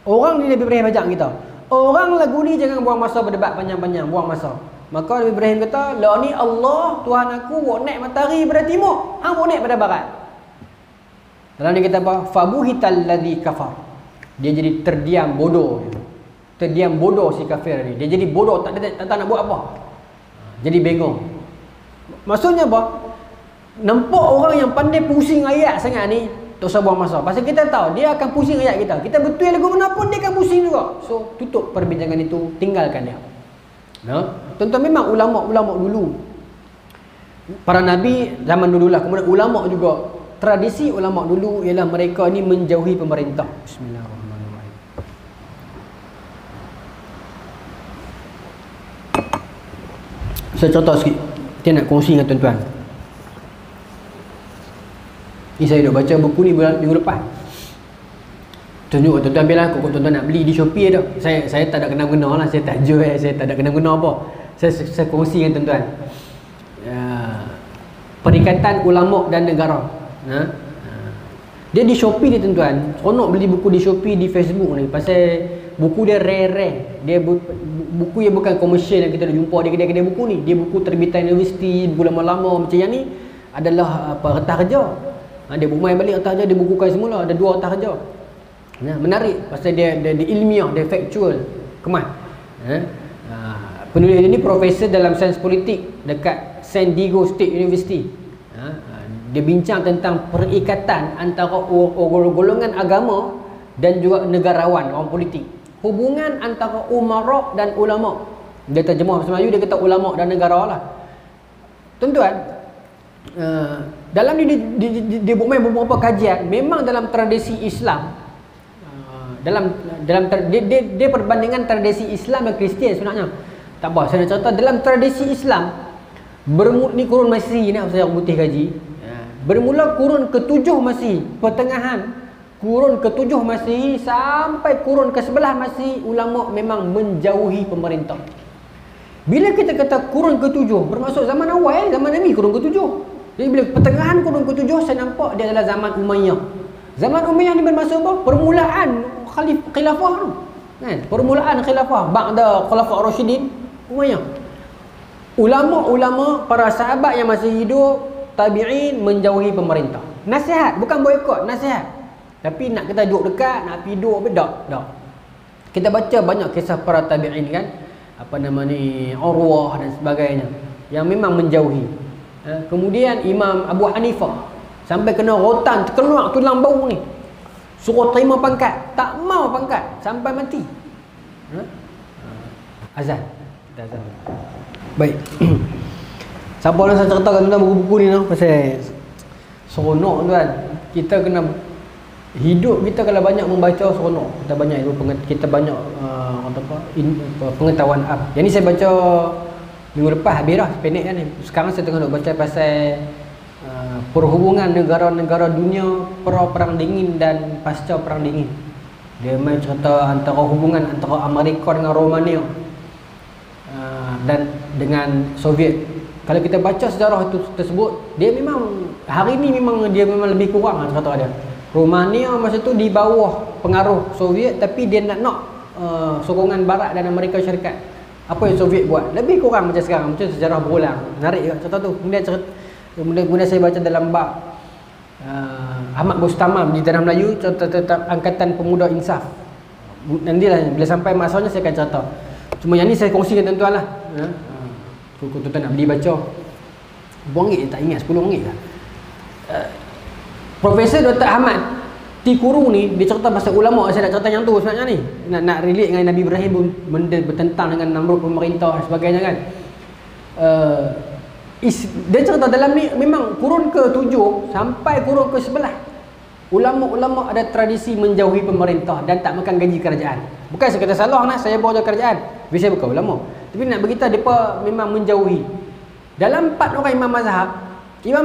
Orang ni Nabi Ibrahim ajak kita, orang lagu ni jangan buang masa berdebat panjang-panjang, buang masa. Maka Nabi Ibrahim kata, la ni Allah Tuhan aku buat naik matahari pada timur, hang buat naik pada barat. Dalam ni kata apa? Fabuhital ladzi kafar. Dia jadi terdiam bodoh. Terdiam bodoh si kafir ni. Dia jadi bodoh, tak nak buat apa. Jadi bengong. Maksudnya apa? Nampak orang yang pandai pusing ayat sangat ni, tak usah buang masa. Pasal kita tahu dia akan pusing ayat kita. Kita betul lagu mana pun dia akan pusing juga. So tutup perbincangan itu, tinggalkan dia. Tuan-tuan, memang ulama-ulama dulu, para nabi zaman dululah, kemudian ulama juga. Tradisi ulama dulu ialah mereka ni menjauhi pemerintah. Bismillahirrahmanirrahim. Saya contoh sikit. Saya nak kongsi dengan tuan-tuan. Ni saya dah baca buku ni minggu lepas. Tunjuk tuan-tuan biarlah, kok tuan-tuan nak beli di Shopee dah. Saya tak ada kena-mengena lah, saya tak jual, saya tak ada kena-mengena apa. Saya kongsi dengan tuan-tuan. Perikatan Ulama dan Negara. Dia di Shopee ni tuan-tuan. Seronok beli buku di Shopee, di Facebook ni. Pasal buku dia rare. Dia buku yang bukan komersial yang kita dah jumpa di kedai-kedai buku ni. Dia buku terbitan universiti, buku lama-lama macam yang ni adalah apa, retah kerja. Dia buku main balik retah kerja, dia bukukan semula. Ada 2 retah kerja. Menarik pasal dia ilmiah, dia factual, kemas. Penulis dia ni profesor dalam sains politik dekat San Diego State University. Dia bincang tentang perikatan antara golongan agama dan juga negarawan, orang politik. Hubungan antara umara dan ulama. Dia terjemah bahasa Melayu, dia kata ulama dan negara lah. Tuan-tuan, dalam ni dia buat main beberapa kajian. Memang dalam tradisi Islam, dia perbandingan tradisi Islam dan Kristian sebenarnya. Tak apa, saya nak cerita dalam tradisi Islam, ni kurun Masih ni saya putih kaji. Bermula kurun ke-7 Masih, pertengahan kurun ke-7 Masih sampai kurun ke-11 Masih, ulama memang menjauhi pemerintah. Bila kita kata kurun ke-7, bermaksud zaman awal, zaman Nabi kurun ke-7. Jadi bila pertengahan kurun ke-7, saya nampak dia adalah zaman Umayyah. Zaman Umayyah ni bermaksud apa? Permulaan khilafah tu. Kan? Permulaan khilafah ba'da Khulafa' Rasyidin Umayyah. Ulama-ulama, para sahabat yang masih hidup, tabi'in, menjauhi pemerintah. Nasihat, bukan boikot, nasihat. Tapi nak kita duduk dekat, nak pergi duduk, tak. Kita baca banyak kisah para tabi'in kan, apa nama ni, Urwah dan sebagainya, yang memang menjauhi. Kemudian Imam Abu Hanifah sampai kena rotan, terkeluar tulang bau ni, suruh terima pangkat, tak mau pangkat sampai mati. Azan. Baik. Siapa nak saya ceritakan tentang buku-buku ni no? Pasal seronok tuan. Kita kena hidup, kita kalau banyak membaca seronok. Kita banyak pengetahuan up. Yang ni saya baca minggu lepas habis dah, pendek kan ni. Sekarang saya tengah nak baca pasal perhubungan negara-negara dunia perang dingin dan pasca perang dingin. Dia main cerita antara hubungan antara Amerika dengan Romania dan dengan Soviet. Kalau kita baca sejarah itu tersebut, dia memang hari ni dia memang lebih kurang lah kata dia. Romania masa tu di bawah pengaruh Soviet, tapi dia nak sokongan Barat dan Amerika Syarikat. Apa yang Soviet buat? Lebih kurang macam sekarang, macam sejarah berulang. Menarik juga cerita tu. Kemudian saya baca dalam bab Ahmad Bustamam di Tanah Melayu, cerita tentang Angkatan Pemuda Insaf. Nantilah bila sampai masanya saya akan cerita. Cuma yang ni saya kongsikan tuan-tuan lah. Tuan-tuan nak beli baca RM1 tak ingat, RM10 lah. Profesor Dr. Ahmad Tikuru ni dia cerita pasal ulama. Saya nak cerita yang tu sebenarnya ni, nak relate dengan Nabi Ibrahim pun, benda bertentang dengan Namrud pemerintah dan sebagainya kan. Dia cerita dalam ni memang kurun ke-7 sampai kurun ke-11 ulama-ulama ada tradisi menjauhi pemerintah dan tak makan gaji kerajaan. Bukan saya kata salah nah, saya bawa kerajaan, tapi saya bukan ulama. Tapi nak beritahu mereka memang menjauhi. Dalam 4 orang imam mazhab, Imam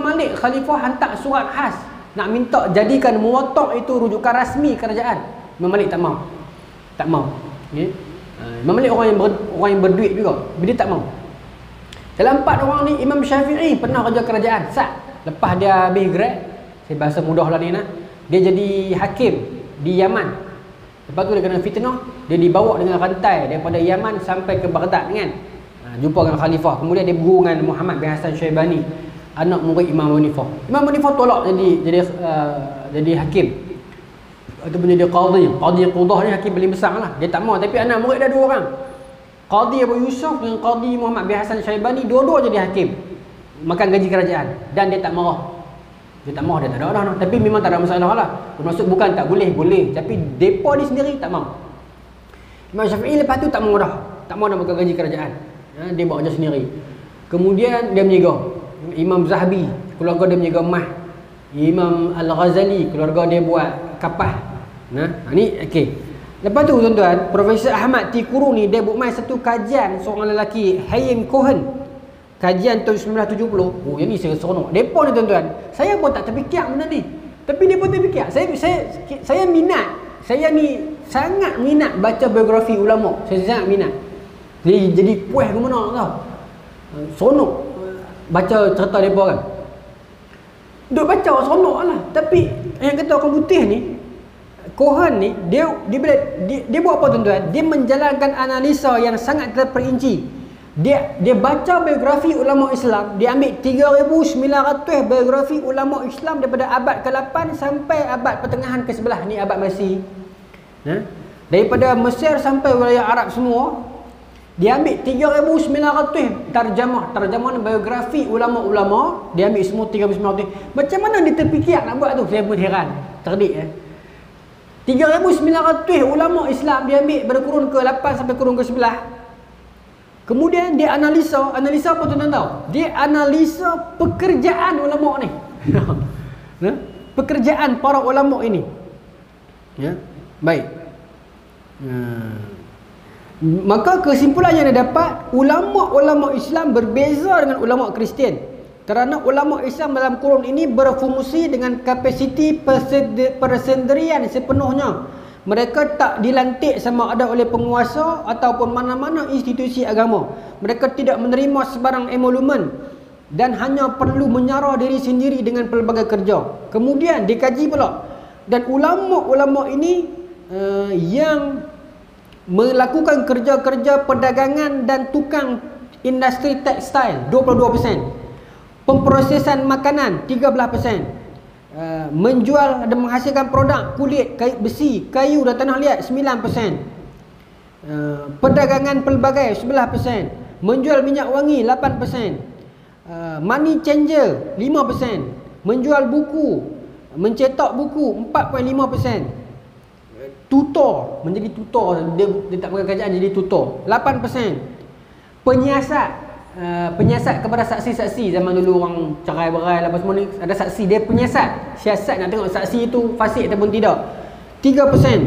Malik khalifah hantar surat khas nak minta jadikan Muwatta' itu rujukan rasmi kerajaan. Imam Malik tak mau. Okay? Imam Malik orang yang berduit juga, tapi dia tak mau. Dalam 4 orang ni, Imam Syafi'i pernah kerja kerajaan, sah. Lepas dia habis grad, saya bahasa mudah lah ni nah, dia jadi hakim di Yaman. Lepas tu dia kena fitnah, dia dibawa dengan rantai daripada Yaman sampai ke Baghdad kan. Jumpa dengan khalifah. Kemudian dia berguru dengan Muhammad bin Hasan Syaibani, anak murid Imam Abu Hanifah. Imam Abu Hanifah tolak jadi hakim ataupun jadi qadi qudah ni, hakim paling besar lah. Dia tak mau, tapi anak murid dah 2 orang. Qadi Abu Yusuf dengan qadi Muhammad bin Hasan Syaibani, dua-dua jadi hakim, makan gaji kerajaan, dan dia tak marah. Dia tak marah, dia tak ada. Tapi memang tak ada masalah lah. Bermaksud bukan tak boleh, tapi depa ni sendiri tak mau. Imam Syafi'i lepas tu tak mau dah, tak mau nak makan gaji kerajaan. Dia buat kerja sendiri. Kemudian dia menjaga Imam Zahabi, keluarga dia menjaga emas. Imam Al-Ghazali, keluarga dia buat kapal. Ni okey. Lepas tu tuan-tuan, Profesor Ahmad Tikuru ni dia buat main satu kajian seorang lelaki, Hayim Cohen. Kajian tahun 1970. Oh, yang ni saya seronok. Depa ni tuan-tuan, saya pun tak terfikir benda ni. Tapi dia pun terfikir. Saya minat. Saya ni sangat minat baca biografi ulama. Saya sangat minat. Jadi puas ke mana tau. Seronok baca cerita depa kan. Duk baca seronok lah. Tapi yang kata orang putih ni, Cohen ni, dia buat apa tuan-tuan? Dia menjalankan analisa yang sangat terperinci. Dia baca biografi ulama Islam. Dia ambil 3,900 biografi ulama Islam daripada abad ke-8 sampai abad pertengahan ke-11. Ni abad Mesir. Daripada Mesir sampai wilayah Arab semua. Dia ambil 3,900 terjemah biografi ulama-ulama. Dia ambil semua 3,900. Macam mana dia terfikir nak buat tu? Saya pun heran. Terdik 3,900 ulama Islam dia ambil pada kurun ke-8 sampai kurun ke-11. Kemudian dia analisa apa tuan-tuan tahu? Dia analisa pekerjaan ulama ni. Pekerjaan para ulama ini. Ya. Baik. Maka kesimpulan yang dia dapat, ulama-ulama Islam berbeza dengan ulama Kristian. Kerana ulama Islam dalam kurun ini berfungsi dengan kapasiti persendirian sepenuhnya. Mereka tak dilantik sama ada oleh penguasa ataupun mana-mana institusi agama. Mereka tidak menerima sebarang emolumen dan hanya perlu menyara diri sendiri dengan pelbagai kerja. Kemudian dikaji pula. Dan ulama-ulama ini yang melakukan kerja-kerja perdagangan dan tukang industri tekstil 22%. Pemprosesan makanan 13%. Menjual dan menghasilkan produk kulit, besi, kayu dan tanah liat 9%. Perdagangan pelbagai 11%. Menjual minyak wangi 8%. Money changer 5%. Menjual buku, mencetak buku 4.5%. Tutor, menjadi tutor, dia tak pakai kerajaan jadi tutor 8%. Penyiasat kepada saksi-saksi. Zaman dulu orang cerai-berai apa semua ni, ada saksi, dia penyiasat, siasat nak tengok saksi itu fasik ataupun tidak, 3%.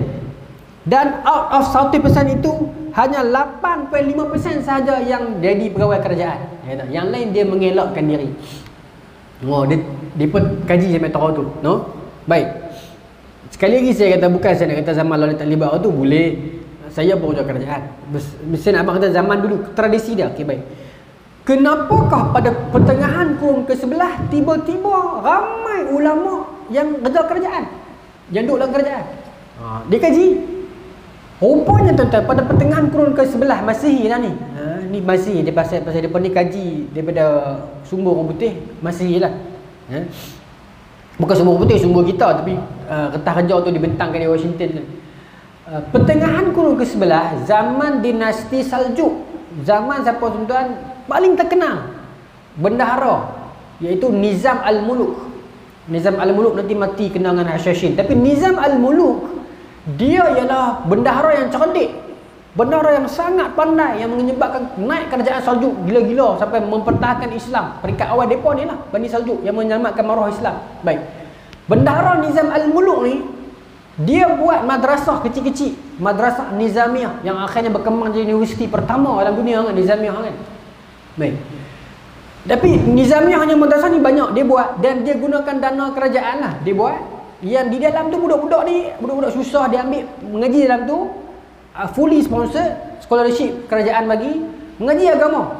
Dan out of 100% itu hanya 8.5% sahaja yang jadi pegawai kerajaan. Yang lain dia mengelakkan diri. Dia pun kaji sampai tahu tu, no? Baik. Sekali lagi saya kata, bukan saya nak kata zaman lalu tak libat tu boleh. Saya bekerja kerajaan. Saya nak kata zaman dulu tradisi dia. Okey, baik. Kenapakah pada pertengahan kurun ke-11 tiba-tiba ramai ulama yang kerja kerajaan, yang duduk dalam kerajaan? Dia kaji. Rupanya tuan-tuan, pada pertengahan kurun ke-11 Masihi lah ni. Ni Masihi, dia pasal depa ni kaji daripada sumber orang putih, Masihi lah. Bukan sumber orang putih, sumber kita, tapi kertas kerja tu dibentangkan di Washington. Pertengahan kurun ke-11 zaman dinasti Saljuk. Zaman siapa tuan-tuan? Paling terkenal bendahara, iaitu Nizam Al-Muluk. Nizam Al-Muluk nanti mati kena dengan Asyashin. Tapi Nizam Al-Muluk, dia ialah bendahara yang cerdik, bendahara yang sangat pandai, yang menyebabkan naik kerajaan Saljuk gila-gila sampai mempertahankan Islam. Peringkat awal mereka ni lah Bani Saljuk yang menyelamatkan maruah Islam. Baik. Bendahara Nizam Al-Muluk ni, dia buat madrasah kecil-kecil, madrasah Nizamiyah, yang akhirnya berkembang jadi universiti pertama dalam dunia kan, Nizamiyah kan. Baik. Tapi Nizamiyah hanya madrasah ni banyak dia buat, dan dia gunakan dana kerajaan lah dia buat. Yang di dalam tu budak-budak ni, budak-budak susah dia ambil mengaji dalam tu, fully sponsored, scholarship kerajaan bagi, mengaji agama.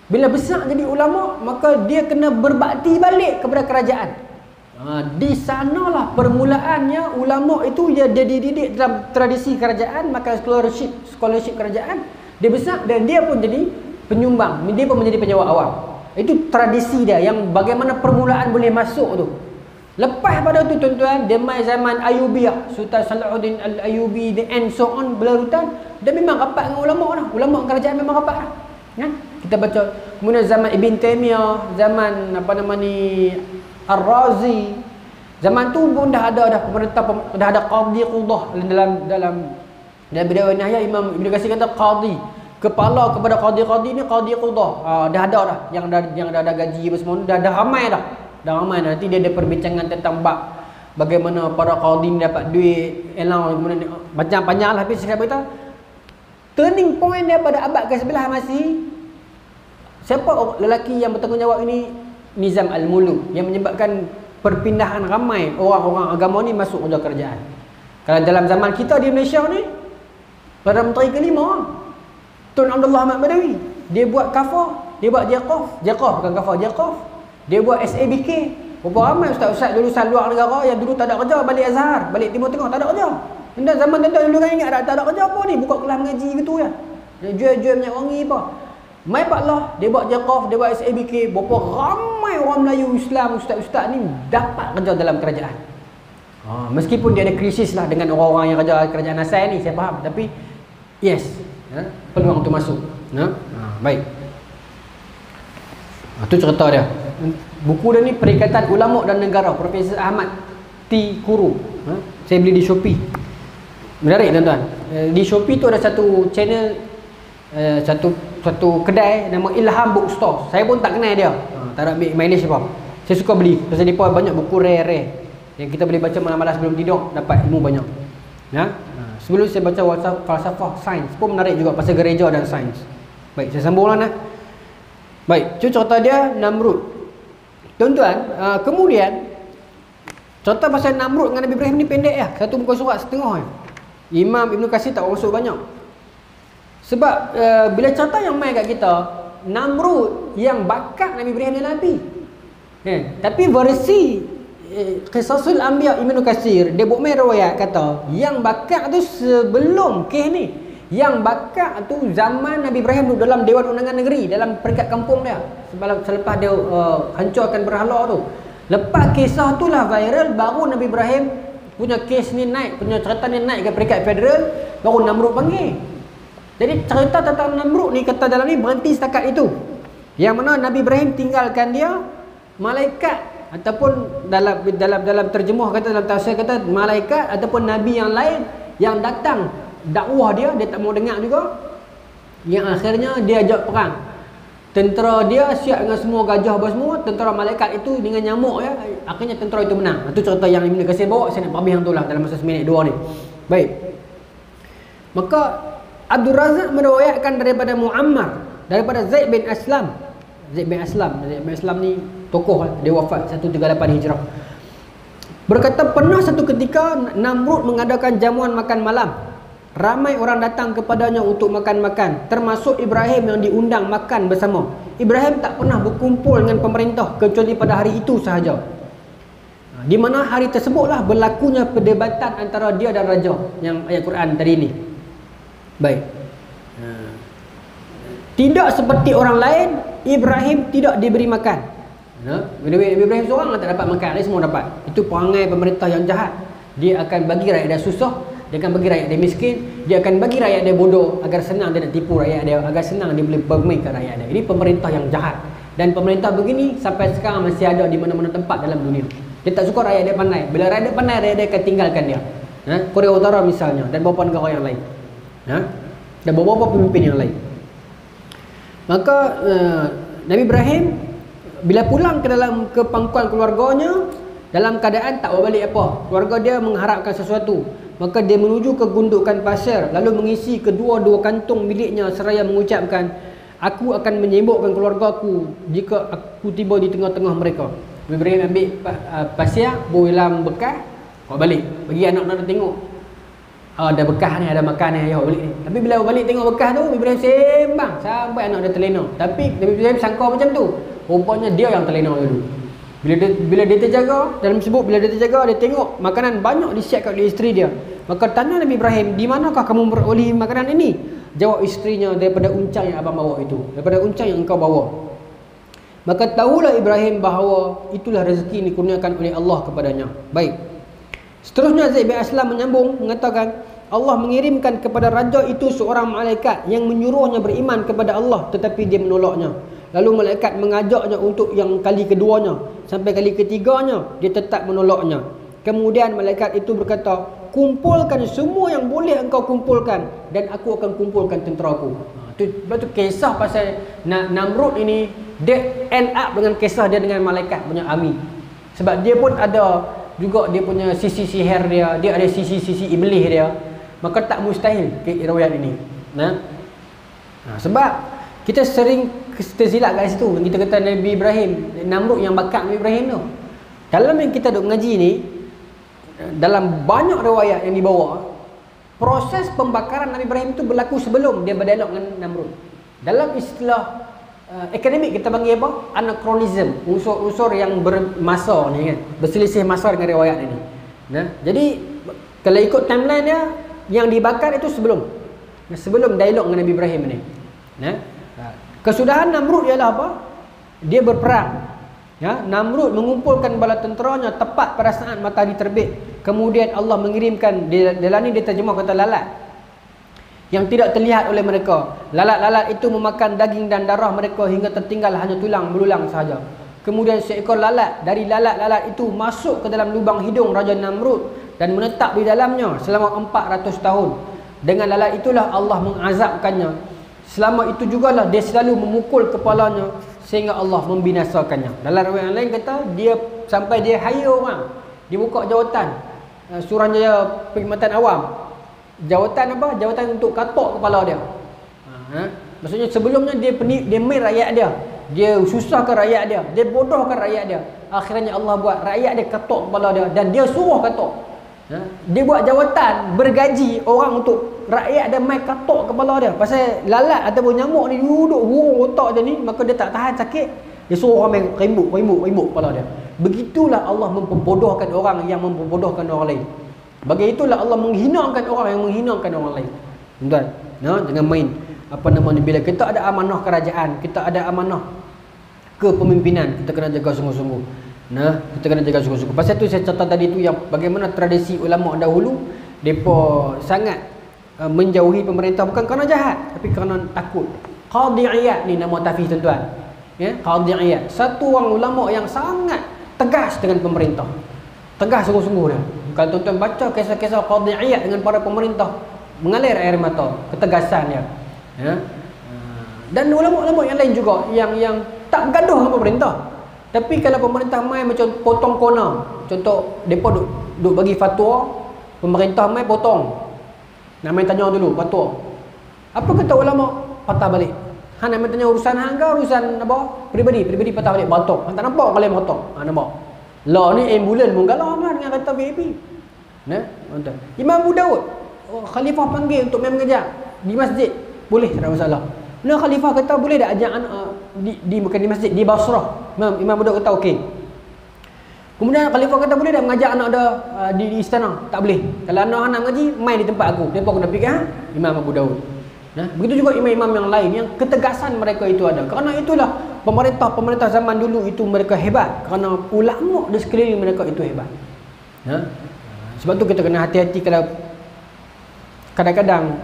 Bila besar jadi ulama, maka dia kena berbakti balik kepada kerajaan. Di sanalah permulaannya ulama itu dia dididik dalam tradisi kerajaan, maka scholarship kerajaan dia besar, dan dia pun jadi penyumbang, dia pun menjadi penjawab awam. Itu tradisi dia yang bagaimana permulaan boleh masuk tu. Lepas pada tu tuan-tuan, dia mai zaman Ayubiyah, Sultan Salahuddin Al-Ayubi and so on berlarutan, dia memang rapat dengan ulama dah. Ulama kerajaan memang rapat dah. Ya? Kita baca kemudian zaman Ibn Taymiyah, zaman apa nama ni Ar-Razi. Zaman tu pun dah ada pemerintah, dah ada qadi qudah dalam Bidayah Nihayah. Imam Ibn Katsir kata qadi, kepala kepada qadi-qadi ni qadi qudah. Dah ada dah yang dah ada gaji apa semua, dah ramai dah. Dah ramai dah. Nanti dia ada perbincangan tentang bagaimana para qadi ni dapat duit, elang kemudian macam panjanglah. Tapi saya beritahu turning point daripada abad ke-11 masih siapa lelaki yang bertanggungjawab ini? Nizam Al-Muluk, yang menyebabkan perpindahan ramai orang-orang agama ni masuk kerja kerajaan. Kalau dalam zaman kita di Malaysia ni, Perdana Menteri kelima Tun Abdullah Ahmad Badawi, dia buat kafah, dia buat Jaqaf bukan kafah, Jaqaf. Dia buat SABK. Berapa ramai ustaz-ustaz lulusan luar negara yang dulu tak ada kerja, balik Azhar, balik Timur Tengah, tak ada kerja. Dan zaman tuan-tuan dulu kan ingat tak ada kerja apa ni, buka kelas mengaji gitu ya. Dia jual-jual minyak wangi apa. Mai Pak Allah, dia buat Jaqaf, dia buat SABK. Berapa ramai orang Melayu Islam, ustaz-ustaz ni dapat kerja dalam kerajaan. Meskipun dia ada krisis lah dengan orang-orang yang kerja kerajaan asal ni, saya faham. Tapi yes, peluang tu masuk. Baik. Itu cerita dia. Buku dia ni Perikatan Ulama dan Negara, Profesor Ahmad T. Kuru. Saya beli di Shopee. Menarik tuan-tuan. Di Shopee tu ada satu channel, satu kedai nama Ilham Bookstore. Saya pun tak kenal dia. Tak ada ambil mileage apa. Saya suka beli. Pasal dia banyak buku rare yang kita boleh baca malam-malam sebelum tidur, dapat ilmu banyak. Sebelum saya baca falsafah sains pun menarik juga, pasal gereja dan sains. Baik, saya sambunglah nah. Baik, cerita dia Namrud. Tuan-tuan, kemudian cerita pasal Namrud dengan Nabi Ibrahim ni pendek ya, satu muka surat setengah ya. Imam Ibn Katsir tak masuk banyak. Sebab bila cerita yang main kat kita, Namrud yang bakat Nabi Ibrahim dan Nabi. Tapi versi Qisasul Anbiya Ibn Katsir, dia buat main riwayat kata yang bakat tu sebelum kes ni. Yang bakat tu zaman Nabi Ibrahim duduk dalam Dewan Undangan Negeri, dalam peringkat kampung dia, selepas dia hancurkan berhala tu. Lepas kisah tu lah viral, baru Nabi Ibrahim punya kes ni naik, punya cerita ni naik ke peringkat federal, baru Namrud panggil. Jadi cerita tentang Namrud ni kata dalam ni berhenti setakat itu. Yang mana Nabi Ibrahim tinggalkan dia, malaikat ataupun dalam terjemuh kata, dalam tafsir kata malaikat ataupun nabi yang lain yang datang dakwah dia tak mau dengar juga. Yang akhirnya dia ajak perang. Tentera dia siap dengan semua gajah apa semua, tentera malaikat itu dengan nyamuk ya. Akhirnya tentera itu menang. Itu cerita yang Ibn Katsir bawa, saya nak habis yang tu lah dalam masa seminit dua ni. Baik. Maka Abdul Razak meriwayatkan daripada Muammar, daripada Zaid bin Aslam. Zaid bin Aslam ni tokoh, dia wafat 138 Hijrah. Berkata pernah satu ketika Namrud mengadakan jamuan makan malam. Ramai orang datang kepadanya untuk makan-makan, termasuk Ibrahim yang diundang makan bersama. Ibrahim tak pernah berkumpul dengan pemerintah kecuali pada hari itu sahaja. Di mana hari tersebutlah berlakunya perdebatan antara dia dan raja, yang ayat Quran tadi ni. Baik. Tidak seperti orang lain, Ibrahim tidak diberi makan. Ibrahim seorang tak dapat makan, lain semua dapat. Itu perangai pemerintah yang jahat. Dia akan bagi rakyat dia susah, dia akan bagi rakyat dia miskin, dia akan bagi rakyat dia bodoh agar senang dia nak tipu rakyat dia, agar senang dia boleh bermainkan rakyat dia. Ini pemerintah yang jahat. Dan pemerintah begini sampai sekarang masih ada di mana-mana tempat dalam dunia. Dia tak suka rakyat dia pandai. Bila rakyat dia pandai, rakyat dia akan tinggalkan dia. Korea Utara misalnya, dan beberapa negara yang lain. Dan beberapa pemimpin yang lain. Maka Nabi Ibrahim bila pulang ke pangkuan keluarganya dalam keadaan tak berbalik apa. Keluarga dia mengharapkan sesuatu. Maka dia menuju ke gundukan pasir, lalu mengisi kedua-dua kantung miliknya seraya mengucapkan, aku akan menyibukkan keluargaku jika aku tiba di tengah-tengah mereka. Nabi Ibrahim ambil pasir, boilam bekas, bawa balik. Bagi anak-anak dia tengok, ada bekas ni, ada makan ni, ayah balik ni. Tapi bila balik tengok bekas tu, Nabi Ibrahim sembang sampai anak dia terlena. Tapi Nabi Ibrahim sangka macam tu, rupanya dia yang terlena dulu. Bila dia terjaga, dalam sebut bila dia terjaga, dia tengok makanan banyak disiapkan oleh isteri dia. Maka tanya Nabi Ibrahim, di manakah kamu memperolehi makanan ini? Jawab isterinya, daripada uncang yang abang bawa itu, daripada uncang yang engkau bawa. Maka tahulah Ibrahim bahawa itulah rezeki yang dikurniakan oleh Allah kepadanya. Baik. Seterusnya Zaid bin Aslam menyambung mengatakan, Allah mengirimkan kepada raja itu seorang malaikat yang menyuruhnya beriman kepada Allah, tetapi dia menolaknya. Lalu malaikat mengajaknya untuk yang kali keduanya, sampai kali ketiganya dia tetap menolaknya. Kemudian malaikat itu berkata, kumpulkan semua yang boleh engkau kumpulkan, dan aku akan kumpulkan tenteraku. Sebab tu kisah pasal Namrud ini, dia end up dengan kisah dia dengan malaikat punya army. Sebab dia pun ada juga dia punya sisi sihir dia, dia ada sisi-sisi iblis dia. Maka tak mustahil riwayat ini. Sebab kita sering tersilap kat situ. Kita kata Nabi Ibrahim, Namrud yang bakar Nabi Ibrahim tu. Dalam yang kita duk mengaji ni, dalam banyak riwayat yang dibawa, proses pembakaran Nabi Ibrahim itu berlaku sebelum dia berdialog dengan Namrud. Dalam istilah akademik kita panggil apa? Anachronism, unsur-unsur yang bermasa ni kan, berselisih masa dengan riwayat ini. Jadi kalau ikut timeline dia, yang dibakar itu sebelum dialog dengan Nabi Ibrahim ni. Kesudahan Namrud ialah apa? Dia berperang. Namrud mengumpulkan bala tenteranya tepat pada saat matahari terbit. Kemudian Allah mengirimkan, dalam ni dia terjemah kata lalat, yang tidak terlihat oleh mereka. Lalat-lalat itu memakan daging dan darah mereka hingga tertinggal hanya tulang belulang sahaja. Kemudian seekor lalat dari lalat-lalat itu masuk ke dalam lubang hidung Raja Namrud dan menetap di dalamnya selama 400 tahun. Dengan lalat itulah Allah mengazabkannya. Selama itu jugalah dia selalu memukul kepalanya sehingga Allah membinasakannya. Dalam riwayat yang lain kata dia sampai dia hire orang, dia buka jawatan Suruhanjaya Perkhidmatan Awam. Jawatan apa? Jawatan untuk katok kepala dia. Maksudnya sebelumnya dia main rakyat dia, dia susahkan rakyat dia, dia bodohkan rakyat dia. Akhirnya Allah buat rakyat dia katok kepala dia dan dia suruh katok. Dia buat jawatan bergaji orang untuk rakyat dia main katok kepala dia. Pasal lalat ataupun nyamuk ni duduk hurung otak dia ni, maka dia tak tahan sakit, dia suruh orang main rembuk kepala dia. Begitulah Allah memperbodohkan orang yang memperbodohkan orang lain. Bagi itulah Allah menghinakan orang yang menghinakan orang lain. Tuan, jangan main apa nama ni, bila kita ada amanah kerajaan, kita ada amanah kepemimpinan, kita kena jaga sungguh-sungguh. Kita kena jaga sungguh-sungguh. Pasal tu saya catat tadi tu yang bagaimana tradisi ulama dahulu depa sangat menjauhi pemerintah bukan kerana jahat tapi kerana takut. Qadhi Iyad ni nama tahfiz tuan-tuan. Qadhi Iyad, satu orang ulama yang sangat tegas dengan pemerintah. Tegas sungguh-sungguh dia. Kalau tuan-tuan baca kisah-kisah Qadhi Iyad dengan para pemerintah, mengalir air mata ketegasan dia. Dan ulama-ulama yang lain juga yang tak bergaduh dengan pemerintah. Tapi kalau pemerintah mai macam potong kona, contoh depa duk bagi fatwa, pemerintah mai potong. Nak mai tanya dulu fatwa. Apa kata ulama? Patah balik. Hang nak mai tanya urusan hang ke urusan apa? Peribadi patah balik batok. Hang tak nampak kalian batok. Nampak. Lah ni ambulan pun galah dengan kereta VIP. Tuan. Imam Abu Daud, khalifah panggil untuk mai mengajar di masjid. Boleh, tak ada masalah. Khalifah kata boleh tak ajak bukan di masjid, di Basrah. Imam Abu Daud kata okey. Kemudian khalifah kata boleh tak mengajak anak dia di istana? Tak boleh. Kalau anak mengaji, main di tempat aku. Depa kena fikir Imam Abu Daud. Begitu juga imam-imam yang lain yang ketegasan mereka itu ada. Kerana itulah pemerintah zaman dulu itu mereka hebat. Kerana ulama di sekeliling mereka itu hebat. Sebab tu kita kena hati-hati kalau kadang-kadang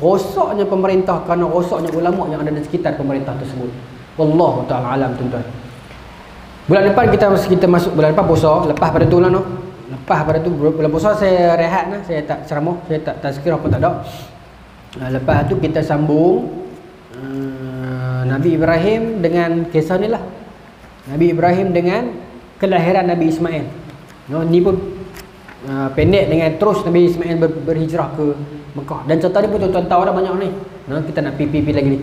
rosaknya pemerintah kerana rosaknya ulama yang ada di sekitar pemerintah tersebut. Wallahu ta'ala alam tuan-tuan. Bulan depan kita masuk bulan depan puasa. Lepas pada tu lah lepas pada tu bulan puasa saya rehat lah. Saya tak ceramah, saya tak tazkirah pun tak ada. Lepas tu kita sambung Nabi Ibrahim dengan kisah ni lah. Nabi Ibrahim dengan kelahiran Nabi Ismail. Ni pun pendek dengan terus Nabi Ismail berhijrah ke Mekah. Dan cerita ni pun tuan-tuan tahu dah banyak ni. Kita nak pipi lagi ni.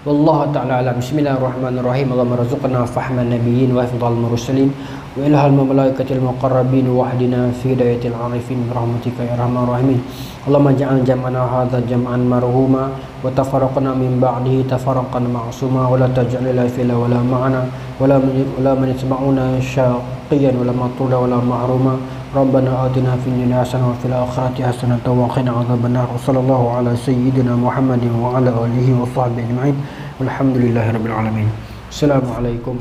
Wallahu ta'ala alam. Bismillahirrahmanirrahim. Allahumma rzuqna fahman nabiyyin wa hifdzal mursalin wa ilhal malaikatil muqarrabin wa hdina fi hidayatil arifin rahmatika ya arhamar rahimin. Allahumma ja'al jam'ana hadza jam'an marhuma wa tafarraqna min ba'dihi tafarraqan ma'suma wa la taj'al lana fila wa la ma'ana wa la man yasma'una syaqiyan wa la matruda wa la mahruma. Rabbana atina fid dunya hasanah wa fil akhirati hasanah wa qina adzabannar. Sallallahu ala sayyidina Muhammadin wa ala alihi wa sahbihi ajma'in. Walhamdulillahirabbil alamin. Assalamualaikum.